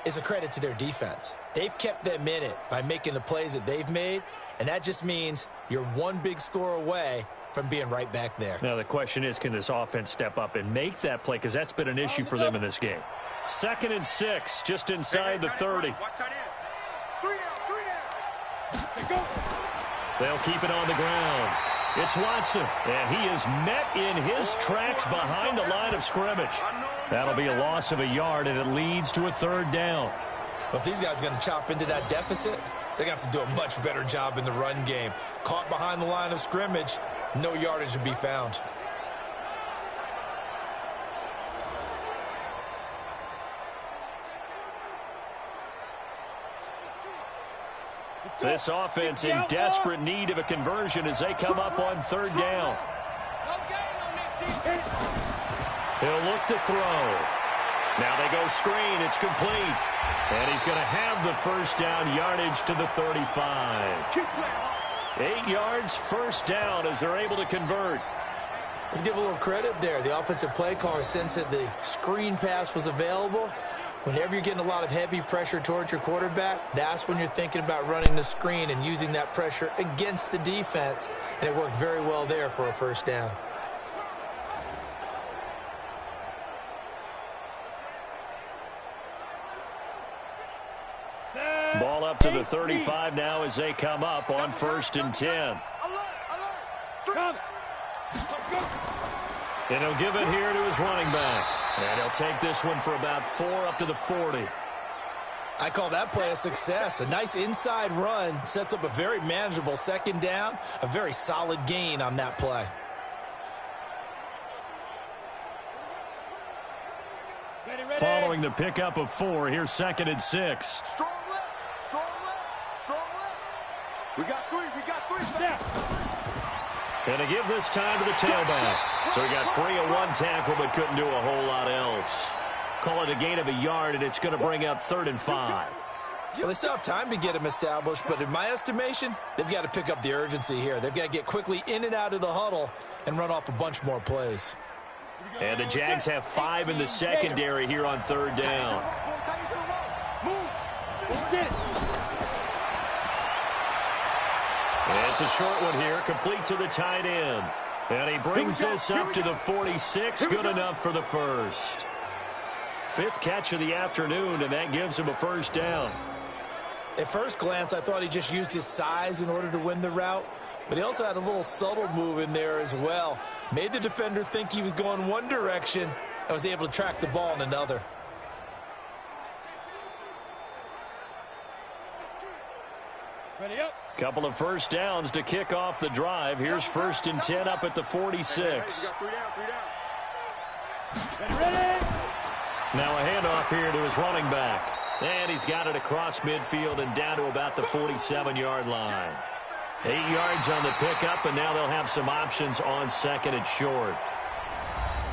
Speaker 3: is a credit to their defense. They've kept them in it by making the plays that they've made, and that just means you're one big score away from being right back there.
Speaker 2: Now, the question is, can this offense step up and make that play? Because that's been an issue for them in this game. 2nd and 6, just inside the 30.
Speaker 5: Watch tight end. 3 down.
Speaker 2: They'll keep it on the ground. It's Watson, and he is met in his tracks behind the line of scrimmage. That'll be a loss of a yard, and it leads to a 3rd down.
Speaker 3: Well, if these guys are going to chop into that deficit, they're going to have to do a much better job in the run game. Caught behind the line of scrimmage, no yardage to be found.
Speaker 2: This offense in desperate need of a conversion as they come up on 3rd down. He'll look to throw. Now they go screen. It's complete. And he's going to have the first down, yardage to the 35. 8 yards, first down as they're able to convert.
Speaker 3: Let's give a little credit there. The offensive play caller sensed that the screen pass was available. Whenever you're getting a lot of heavy pressure towards your quarterback, that's when you're thinking about running the screen and using that pressure against the defense. And it worked very well there for a first down.
Speaker 2: Ball up to the 35 now as they come up on 1st and 10. And he'll give it here to his running back. And he'll take this one for about 4 up to the 40.
Speaker 3: I call that play a success. A nice inside run sets up a very manageable second down, a very solid gain on that play.
Speaker 2: Following the pickup of 4, here's 2nd and 6.
Speaker 5: Strong left, strong left, strong left. We got 3, we got 3. Step.
Speaker 2: And to give this time to the tailback. So he got free of 1 tackle but couldn't do a whole lot else. Call it a gain of a yard, and it's going to bring up 3rd and 5.
Speaker 3: Well, they still have time to get him established, but in my estimation, they've got to pick up the urgency here. They've got to get quickly in and out of the huddle and run off a bunch more plays.
Speaker 2: And the Jags have 5 in the secondary here on 3rd down. And it's a short one here, complete to the tight end. And he brings this up to the 46, good enough for the first. 5th catch of the afternoon, and that gives him a 1st down.
Speaker 3: At first glance, I thought he just used his size in order to win the route, but he also had a little subtle move in there as well. Made the defender think he was going one direction and was able to track the ball in another.
Speaker 4: Ready up.
Speaker 2: Couple of 1st downs to kick off the drive. Here's 1st and 10 up at the 46.
Speaker 4: Ready.
Speaker 2: Now a handoff here to his running back. And he's got it across midfield and down to about the 47-yard line. 8 yards on the pickup, and now they'll have some options on 2nd and short.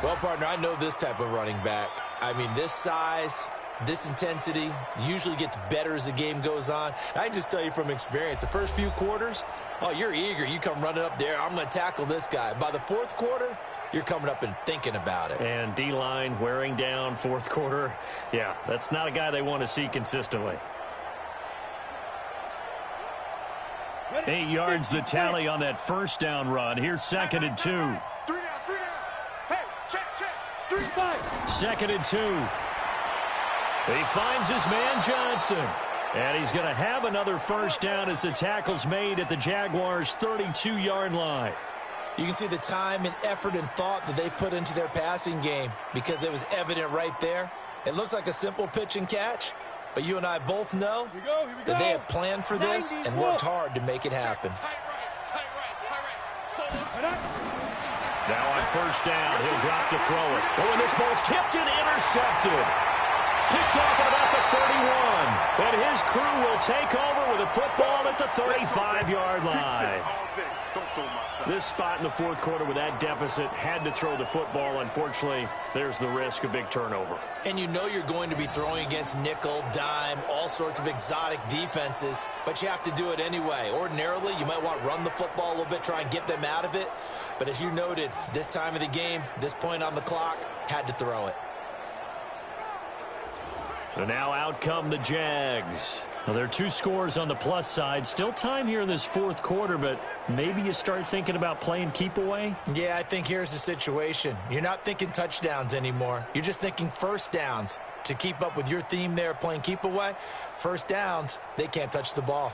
Speaker 3: Well, partner, I know this type of running back. I mean, this size, this intensity usually gets better as the game goes on. I can just tell you from experience, the first few quarters, oh, you're eager. You come running up there, I'm going to tackle this guy. By the 4th quarter, you're coming up and thinking about it.
Speaker 2: And D-line wearing down 4th quarter. Yeah, that's not a guy they want to see consistently. 8 yards the tally on that 1st down run. Here's 2nd and 2.
Speaker 5: 3 down, 3 down. Hey, check. 3, 5.
Speaker 2: 2nd and 2. He finds his man Johnson. And he's going to have another 1st down as the tackle's made at the Jaguars' 32-yard line.
Speaker 3: You can see the time and effort and thought that they put into their passing game because it was evident right there. It looks like a simple pitch and catch, but you and I both know that they have planned for this and worked hard to make it happen.
Speaker 2: Now on 1st down, he'll drop to throw it. Oh, and this ball's tipped and intercepted. Picked off at about the 31. And his crew will take over with a football at the 35-yard line. This spot in the 4th quarter with that deficit had to throw the football. Unfortunately, there's the risk of big turnover.
Speaker 3: And you know you're going to be throwing against nickel, dime, all sorts of exotic defenses, but you have to do it anyway. Ordinarily, you might want to run the football a little bit, try and get them out of it. But as you noted, this time of the game, this point on the clock, had to throw it.
Speaker 2: And now out come the Jags. Well, there are 2 scores on the plus side. Still time here in this 4th quarter, but maybe you start thinking about playing keep away?
Speaker 3: Yeah, I think here's the situation. You're not thinking touchdowns anymore. You're just thinking 1st downs. To keep up with your theme there, playing keep away, 1st downs, they can't touch the ball.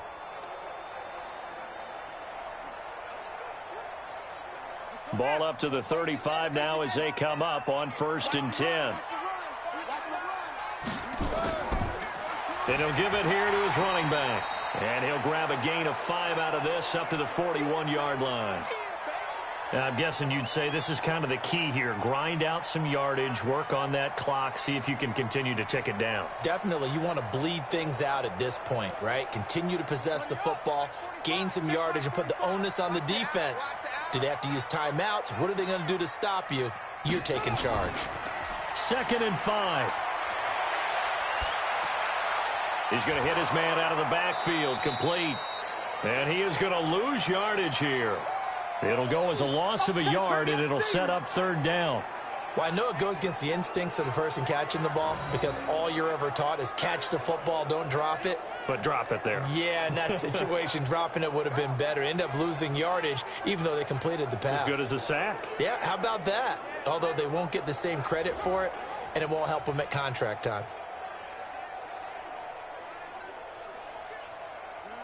Speaker 2: Ball up to the 35 now as they come up on 1st and 10. And he'll give it here to his running back. And he'll grab a gain of 5 out of this up to the 41-yard line. Now, I'm guessing you'd say this is kind of the key here. Grind out some yardage, work on that clock, see if you can continue to tick it down.
Speaker 3: Definitely. You want to bleed things out at this point, right? Continue to possess the football, gain some yardage, and put the onus on the defense. Do they have to use timeouts? What are they going to do to stop you? You're taking charge.
Speaker 2: 2nd and 5. He's going to hit his man out of the backfield, complete. And he is going to lose yardage here. It'll go as a loss of a yard, and it'll set up 3rd down.
Speaker 3: Well, I know it goes against the instincts of the person catching the ball because all you're ever taught is catch the football, don't drop it.
Speaker 2: But drop it there.
Speaker 3: Yeah, in that situation, dropping it would have been better. End up losing yardage, even though they completed the pass.
Speaker 2: As good as a sack.
Speaker 3: Yeah, how about that? Although they won't get the same credit for it, and it won't help them at contract time.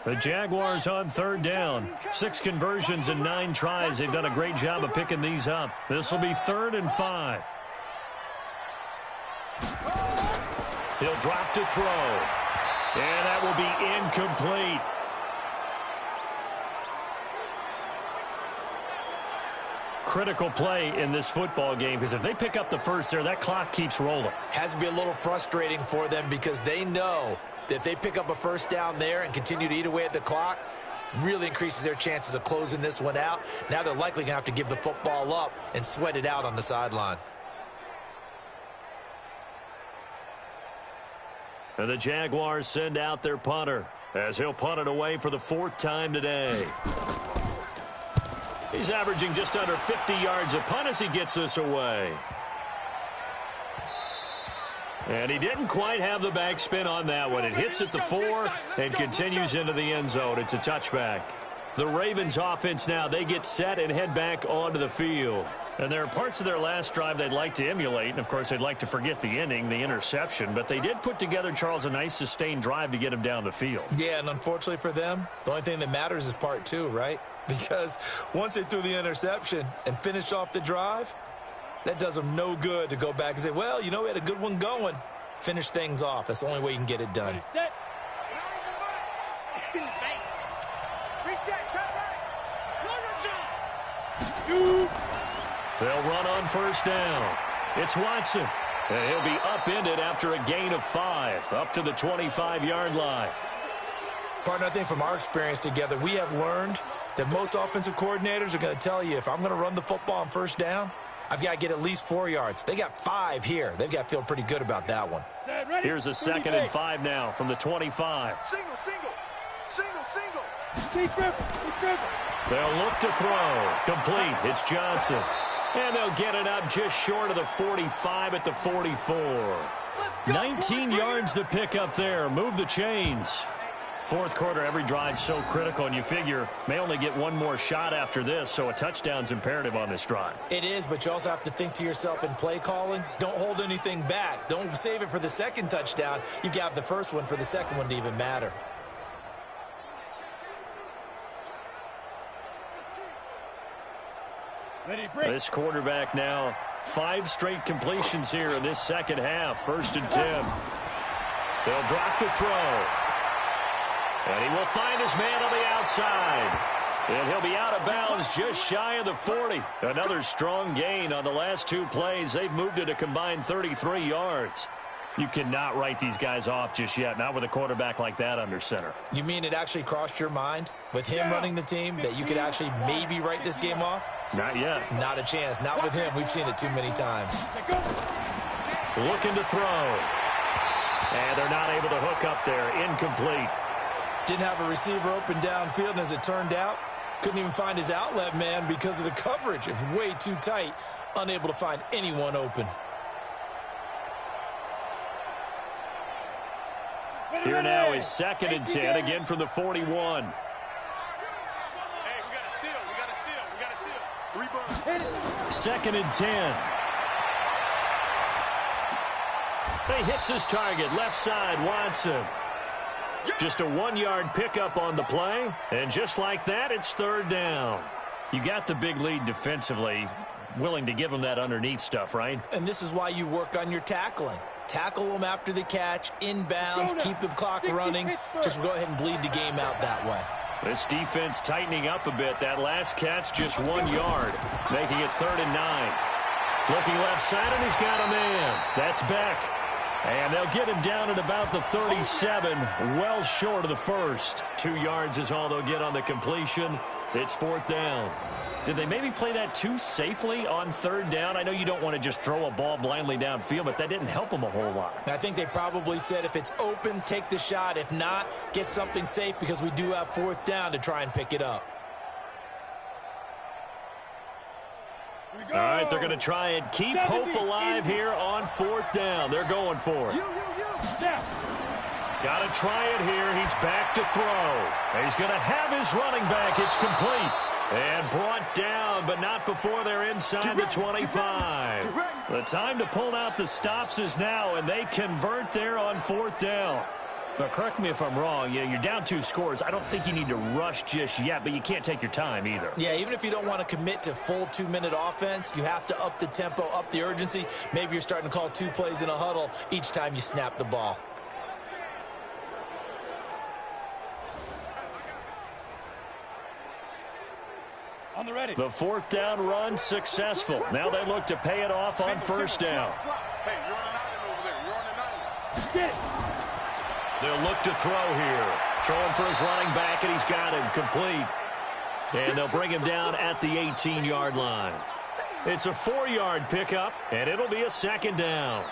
Speaker 2: The Jaguars on 3rd down. 6 conversions and 9 tries. They've done a great job of picking these up. This will be 3rd and 5. He'll drop to throw. And that will be incomplete. Critical play in this football game, because if they pick up the first there, that clock keeps rolling.
Speaker 3: Has to be a little frustrating for them because they know that if they pick up a first down there and continue to eat away at the clock, really increases their chances of closing this one out. Now they're likely going to have to give the football up and sweat it out on the sideline.
Speaker 2: And the Jaguars send out their punter as he'll punt it away for the 4th time today. He's averaging just under 50 yards a punt as he gets this away. And he didn't quite have the backspin on that one. It hits at the 4 and continues into the end zone. It's a touchback. The Ravens offense now, they get set and head back onto the field. And there are parts of their last drive they'd like to emulate. And, of course, they'd like to forget the inning, the interception. But they did put together, Charles, a nice sustained drive to get him down the field.
Speaker 3: Yeah, and unfortunately for them, the only thing that matters is part 2, right? Because once they threw the interception and finished off the drive, that does them no good to go back and say, well, you know, we had a good one going. Finish things off. That's the only way you can get it done.
Speaker 4: Set.
Speaker 2: They'll run on first down. It's Watson. And he'll be upended after a gain of 5, up to the 25-yard line.
Speaker 3: Partner, I think from our experience together, we have learned that most offensive coordinators are going to tell you, if I'm going to run the football on first down, I've got to get at least 4 yards. They got 5 here. They've got to feel pretty good about that one.
Speaker 2: Here's a 2nd and 5 now from the 25.
Speaker 5: Single, single. Single, single.
Speaker 4: Keep dribbling. Keep dribbling.
Speaker 2: They'll look to throw. Complete. It's Johnson. And they'll get it up just short of the 45 at the 44. 19 yards to pick up there. Move the chains. 4th quarter, every drive so critical, and you figure may only get one more shot after this, so a touchdown's imperative on this drive.
Speaker 3: It is, but you also have to think to yourself in play calling, don't hold anything back. Don't save it for the 2nd touchdown. You got the first one for the 2nd one to even matter.
Speaker 2: This quarterback now, 5 straight completions here in this 2nd half. 1st and 10. They'll drop the throw. And he will find his man on the outside. And he'll be out of bounds just shy of the 40. Another strong gain on the last 2 plays. They've moved it a combined 33 yards. You cannot write these guys off just yet, not with a quarterback like that under center.
Speaker 3: You mean it actually crossed your mind with him running the team that you could actually maybe write this game off?
Speaker 2: Not yet.
Speaker 3: Not a chance. Not with him. We've seen it too many times.
Speaker 2: Looking to throw. And they're not able to hook up there. Incomplete.
Speaker 3: Didn't have a receiver open downfield, and as it turned out, couldn't even find his outlet man because of the coverage. It was way too tight, unable to find anyone open.
Speaker 2: Here now is 2nd and 10, again from the 41.
Speaker 5: Hey, we got a seal. We got a seal. We got a seal. 3 burns.
Speaker 2: 2nd and 10. He hits his target, left side, Watson. Just a 1-yard pickup on the play, and just like that, it's 3rd down. You got the big lead defensively, willing to give them that underneath stuff, right?
Speaker 3: And this is why you work on your tackling. Tackle them after the catch, inbounds, keep the clock running. Just go ahead and bleed the game out that way.
Speaker 2: This defense tightening up a bit. That last catch just 1 yard, making it 3rd and 9. Looking left side, and he's got a man. That's Beck. And they'll get him down at about the 37, well short of the first. 2 yards is all they'll get on the completion. It's 4th down. Did they maybe play that too safely on 3rd down? I know you don't want to just throw a ball blindly downfield, but that didn't help them a whole lot.
Speaker 3: I think they probably said if it's open, take the shot. If not, get something safe because we do have 4th down to try and pick it up.
Speaker 2: All right, they're going to try and keep hope alive here on 4th down. They're going for it. Got to try it here. He's back to throw. He's going to have his running back. It's complete. And brought down, but not before they're inside the 25. The time to pull out the stops is now, and they convert there on 4th down. But correct me if I'm wrong, you're down 2 scores. I don't think you need to rush just yet, but you can't take your time either.
Speaker 3: Yeah, even if you don't want to commit to full 2-minute offense, you have to up the tempo, up the urgency. Maybe you're starting to call 2 plays in a huddle each time you snap the ball.
Speaker 4: the ready.
Speaker 2: The fourth down run successful. Now they look to pay it off on first down.
Speaker 5: Hey, you're on an island over there. You're on an island.
Speaker 4: Get it.
Speaker 2: They'll look to throw here. Throwing for his running back, and he's got him complete. And they'll bring him down at the 18-yard line. It's a 4-yard pickup, and it'll be a second down.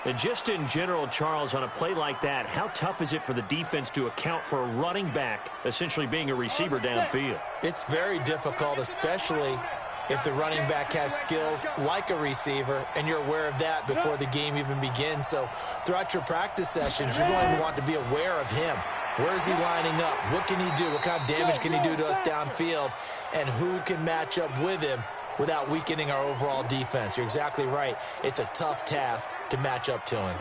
Speaker 2: And just in general, Charles, on a play like that, how tough is it for the defense to account for a running back essentially being a receiver downfield?
Speaker 3: It's very difficult, especially if the running back has skills like a receiver, and you're aware of that before the game even begins. So throughout your practice sessions, you're going to want to be aware of him. Where is he lining up? What can he do? What kind of damage can he do to us downfield? And who can match up with him without weakening our overall defense? You're exactly right. It's a tough task to match up to him.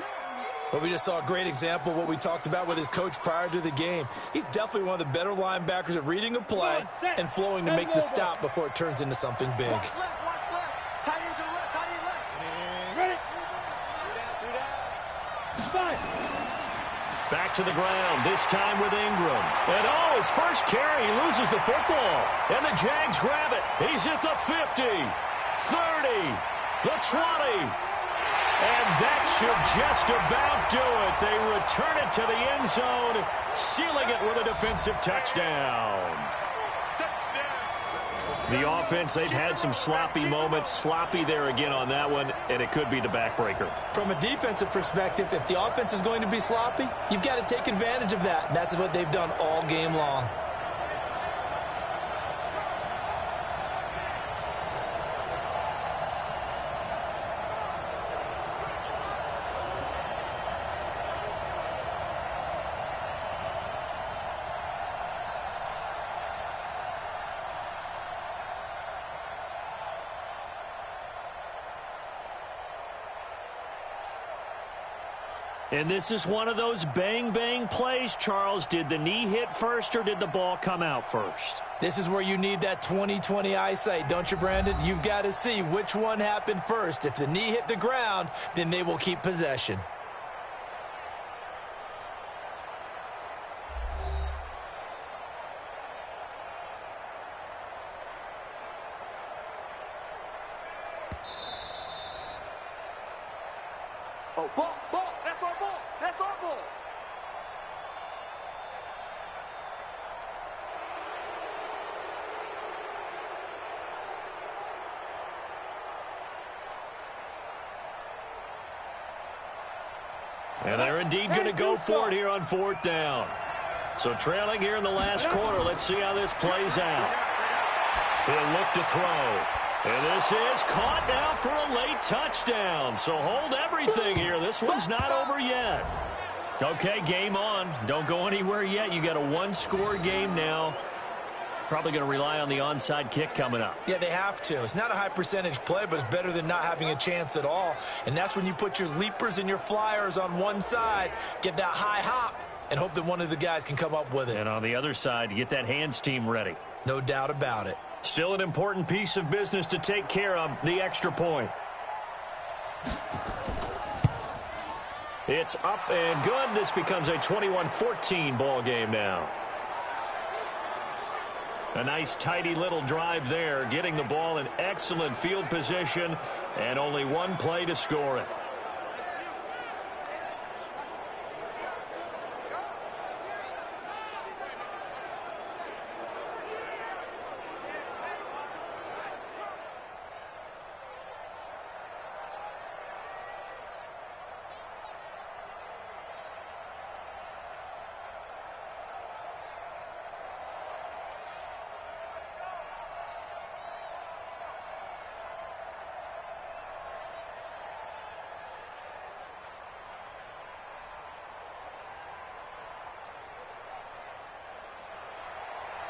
Speaker 6: But we just saw a great example of what we talked about with his coach prior to the game. He's definitely one of the better linebackers at reading a play and flowing to make the stop before it turns into something big.
Speaker 5: Watch left, watch left. Tight end to the left, tight end left.
Speaker 4: Ready. Fine.
Speaker 2: Back to the ground, this time with Ingram. And oh, his first carry, he loses the football. And the Jags grab it. He's at the 50, 30, the 20. And that should just about do it. They return it to the end zone, sealing it with a defensive touchdown. The offense, they've had some sloppy moments. Sloppy there again on that one, and it could be the backbreaker.
Speaker 3: From a defensive perspective, if the offense is going to be sloppy, you've got to take advantage of that. And that's what they've done all game long.
Speaker 2: And this is one of those bang-bang plays, Charles. Did the knee hit first or did the ball come out first?
Speaker 3: This is where you need that 20/20 eyesight, don't you, Brandon? You've got to see which one happened first. If the knee hit the ground, then they will keep possession.
Speaker 5: Oh, ball, ball. That's our ball. That's our ball.
Speaker 2: And they're indeed going to go for it here on fourth down. So trailing here in the last quarter. Let's see how this plays out. He'll look to throw. And this is caught now for a late touchdown. So hold everything here. This one's not over yet. Okay, game on. Don't go anywhere yet. You got a one-score game now. Probably going to rely on the onside kick coming up.
Speaker 3: Yeah, they have to. It's not a high percentage play, but it's better than not having a chance at all. And that's when you put your leapers and your flyers on one side, get that high hop, and hope that one of the guys can come up with it.
Speaker 2: And on the other side, you get that hands team ready.
Speaker 3: No doubt about it.
Speaker 2: Still an important piece of business to take care of, the extra point. It's up and good. This becomes a 21-14 ball game now. A nice, tidy little drive there, getting the ball in excellent field position, and only one play to score it.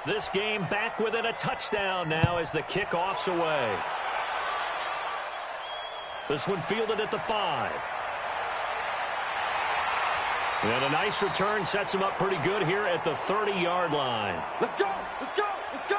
Speaker 2: This game back within a touchdown now as the kickoff's away. This one fielded at the 5. And a nice return sets him up pretty good here at the 30-yard line.
Speaker 5: Let's go, let's go, let's go.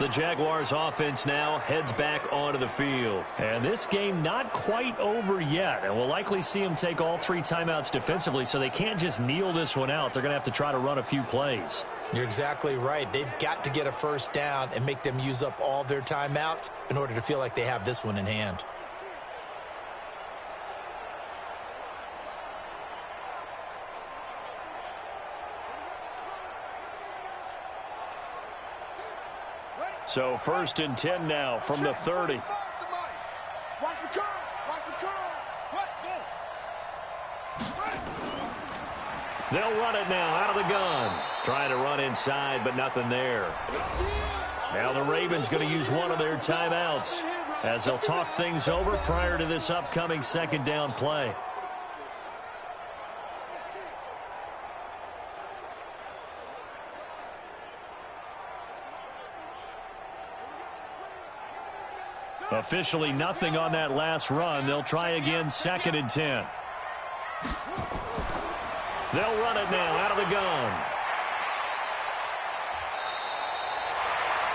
Speaker 2: The Jaguars offense now heads back onto the field. And this game not quite over yet. And we'll likely see them take all 3 timeouts defensively, so they can't just kneel this one out. They're going to have to try to run a few plays.
Speaker 3: You're exactly right. They've got to get a first down and make them use up all their timeouts in order to feel like they have this one in hand.
Speaker 2: So 1st and 10 now from the 30.
Speaker 5: Watch the curl. Watch the curl. What? Go.
Speaker 2: They'll run it now out of the gun. Trying to run inside, but nothing there. Now the Ravens going to use one of their timeouts as they'll talk things over prior to this upcoming 2nd down play. Officially nothing on that last run. They'll try again 2nd and 10. They'll run it now out of the gun.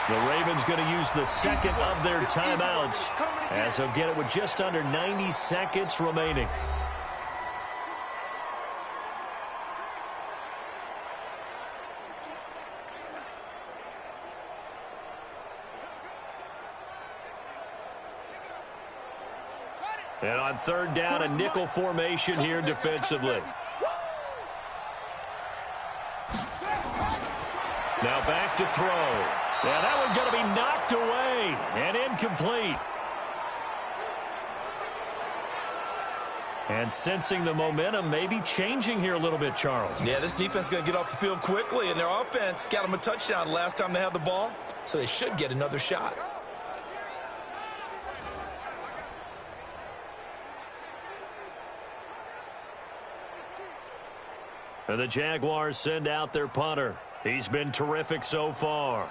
Speaker 2: The Ravens going to use the 2nd of their timeouts as they'll get it with just under 90 seconds remaining. And on 3rd down, a nickel formation here defensively. Now back to throw. Yeah, that one's going to be knocked away and incomplete. And sensing the momentum maybe changing here a little bit, Charles.
Speaker 6: Yeah, this defense is going to get off the field quickly, and their offense got them a touchdown last time they had the ball, so they should get another shot.
Speaker 2: And the Jaguars send out their punter. He's been terrific so far.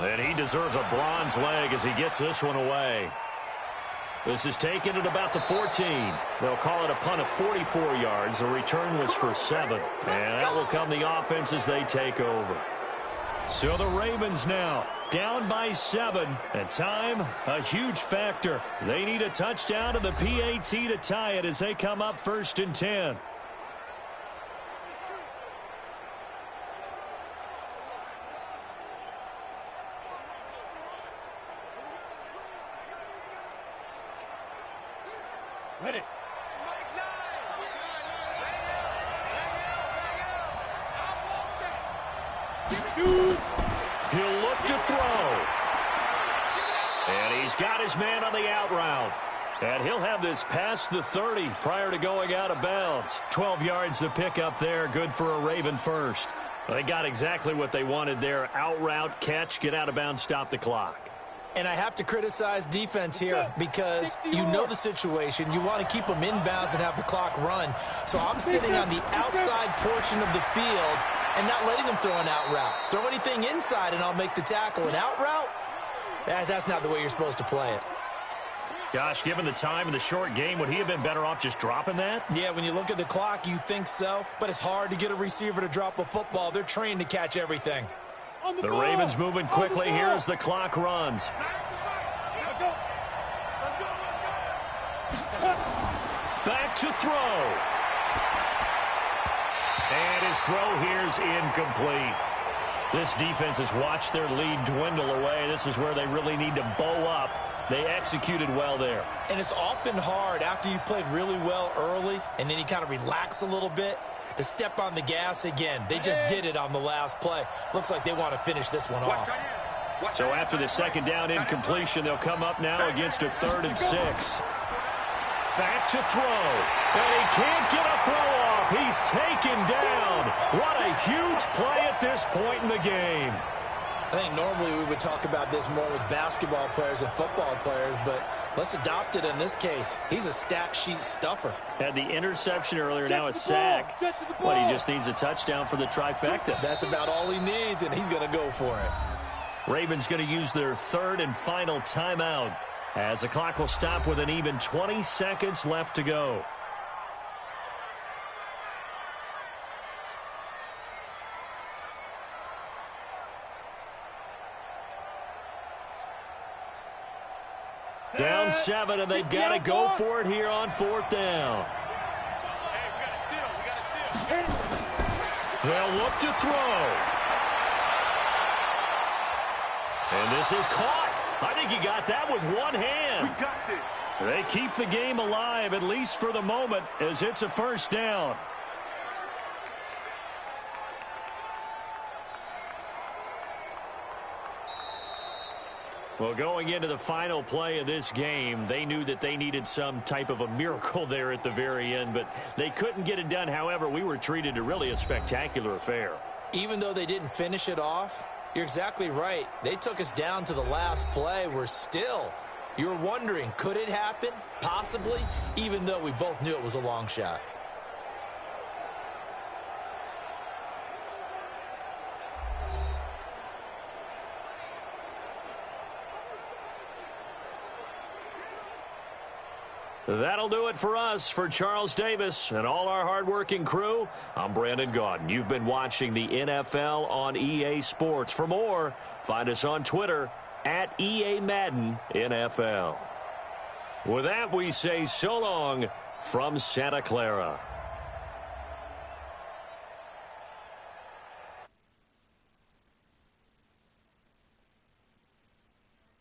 Speaker 2: And he deserves a bronze leg as he gets this one away. This is taken at about the 14. They'll call it a punt of 44 yards. The return was for 7. And that will come the offense as they take over. So the Ravens now down by 7. And time, a huge factor. They need a touchdown and the PAT to tie it as they come up 1st and 10.
Speaker 4: Ready. Shoot.
Speaker 2: He'll look to throw. And he's got his man on the out route. And he'll have this past the 30 prior to going out of bounds. 12 yards to pick up there. Good for a Raven first. Well, they got exactly what they wanted there. Out route, catch, get out of bounds, stop the clock.
Speaker 3: And I have to criticize defense here because you know the situation. You want to keep them inbounds and have the clock run. So I'm sitting on the outside portion of the field and not letting them throw an out route. Throw anything inside and I'll make the tackle. An out route? That's not the way you're supposed to play it.
Speaker 2: Gosh, given the time in the short game, would he have been better off just dropping that?
Speaker 3: Yeah, when you look at the clock, you think so. But it's hard to get a receiver to drop a football. They're trained to catch everything.
Speaker 2: The Ravens moving quickly here as the clock runs. Back to throw. And his throw here's incomplete. This defense has watched their lead dwindle away. This is where they really need to bow up. They executed well there.
Speaker 3: And it's often hard after you've played really well early and then you kind of relax a little bit to step on the gas again. They just did it on the last play. Looks like they want to finish this one off.
Speaker 2: So after the 2nd down incompletion, they'll come up now against a 3rd and 6. Back to throw. And he can't get a throw off. He's taken down. What a huge play at this point in the game.
Speaker 3: I think normally we would talk about this more with basketball players and football players, but let's adopt it in this case. He's a stat sheet stuffer.
Speaker 2: Had the interception earlier, now a sack. But he just needs a touchdown for the trifecta.
Speaker 3: That's about all he needs, and he's going to go for it.
Speaker 2: Ravens going to use their 3rd and final timeout as the clock will stop with an even 20 seconds left to go. Down 7, and they've got to go for it here on 4th down. They'll look to throw. And this is caught. I think he got that with one hand.
Speaker 5: We got this.
Speaker 2: They keep the game alive, at least for the moment, as it's a 1st down. Well, going into the final play of this game, they knew that they needed some type of a miracle there at the very end, but they couldn't get it done. However, we were treated to really a spectacular affair.
Speaker 3: Even though they didn't finish it off, you're exactly right. They took us down to the last play. You're wondering, could it happen? Possibly, even though we both knew it was a long shot.
Speaker 2: That'll do it for us. For Charles Davis and all our hardworking crew, I'm Brandon Gaudin. You've been watching the NFL on EA Sports. For more, find us on Twitter at EA Madden NFL. With that, we say so long from Santa Clara.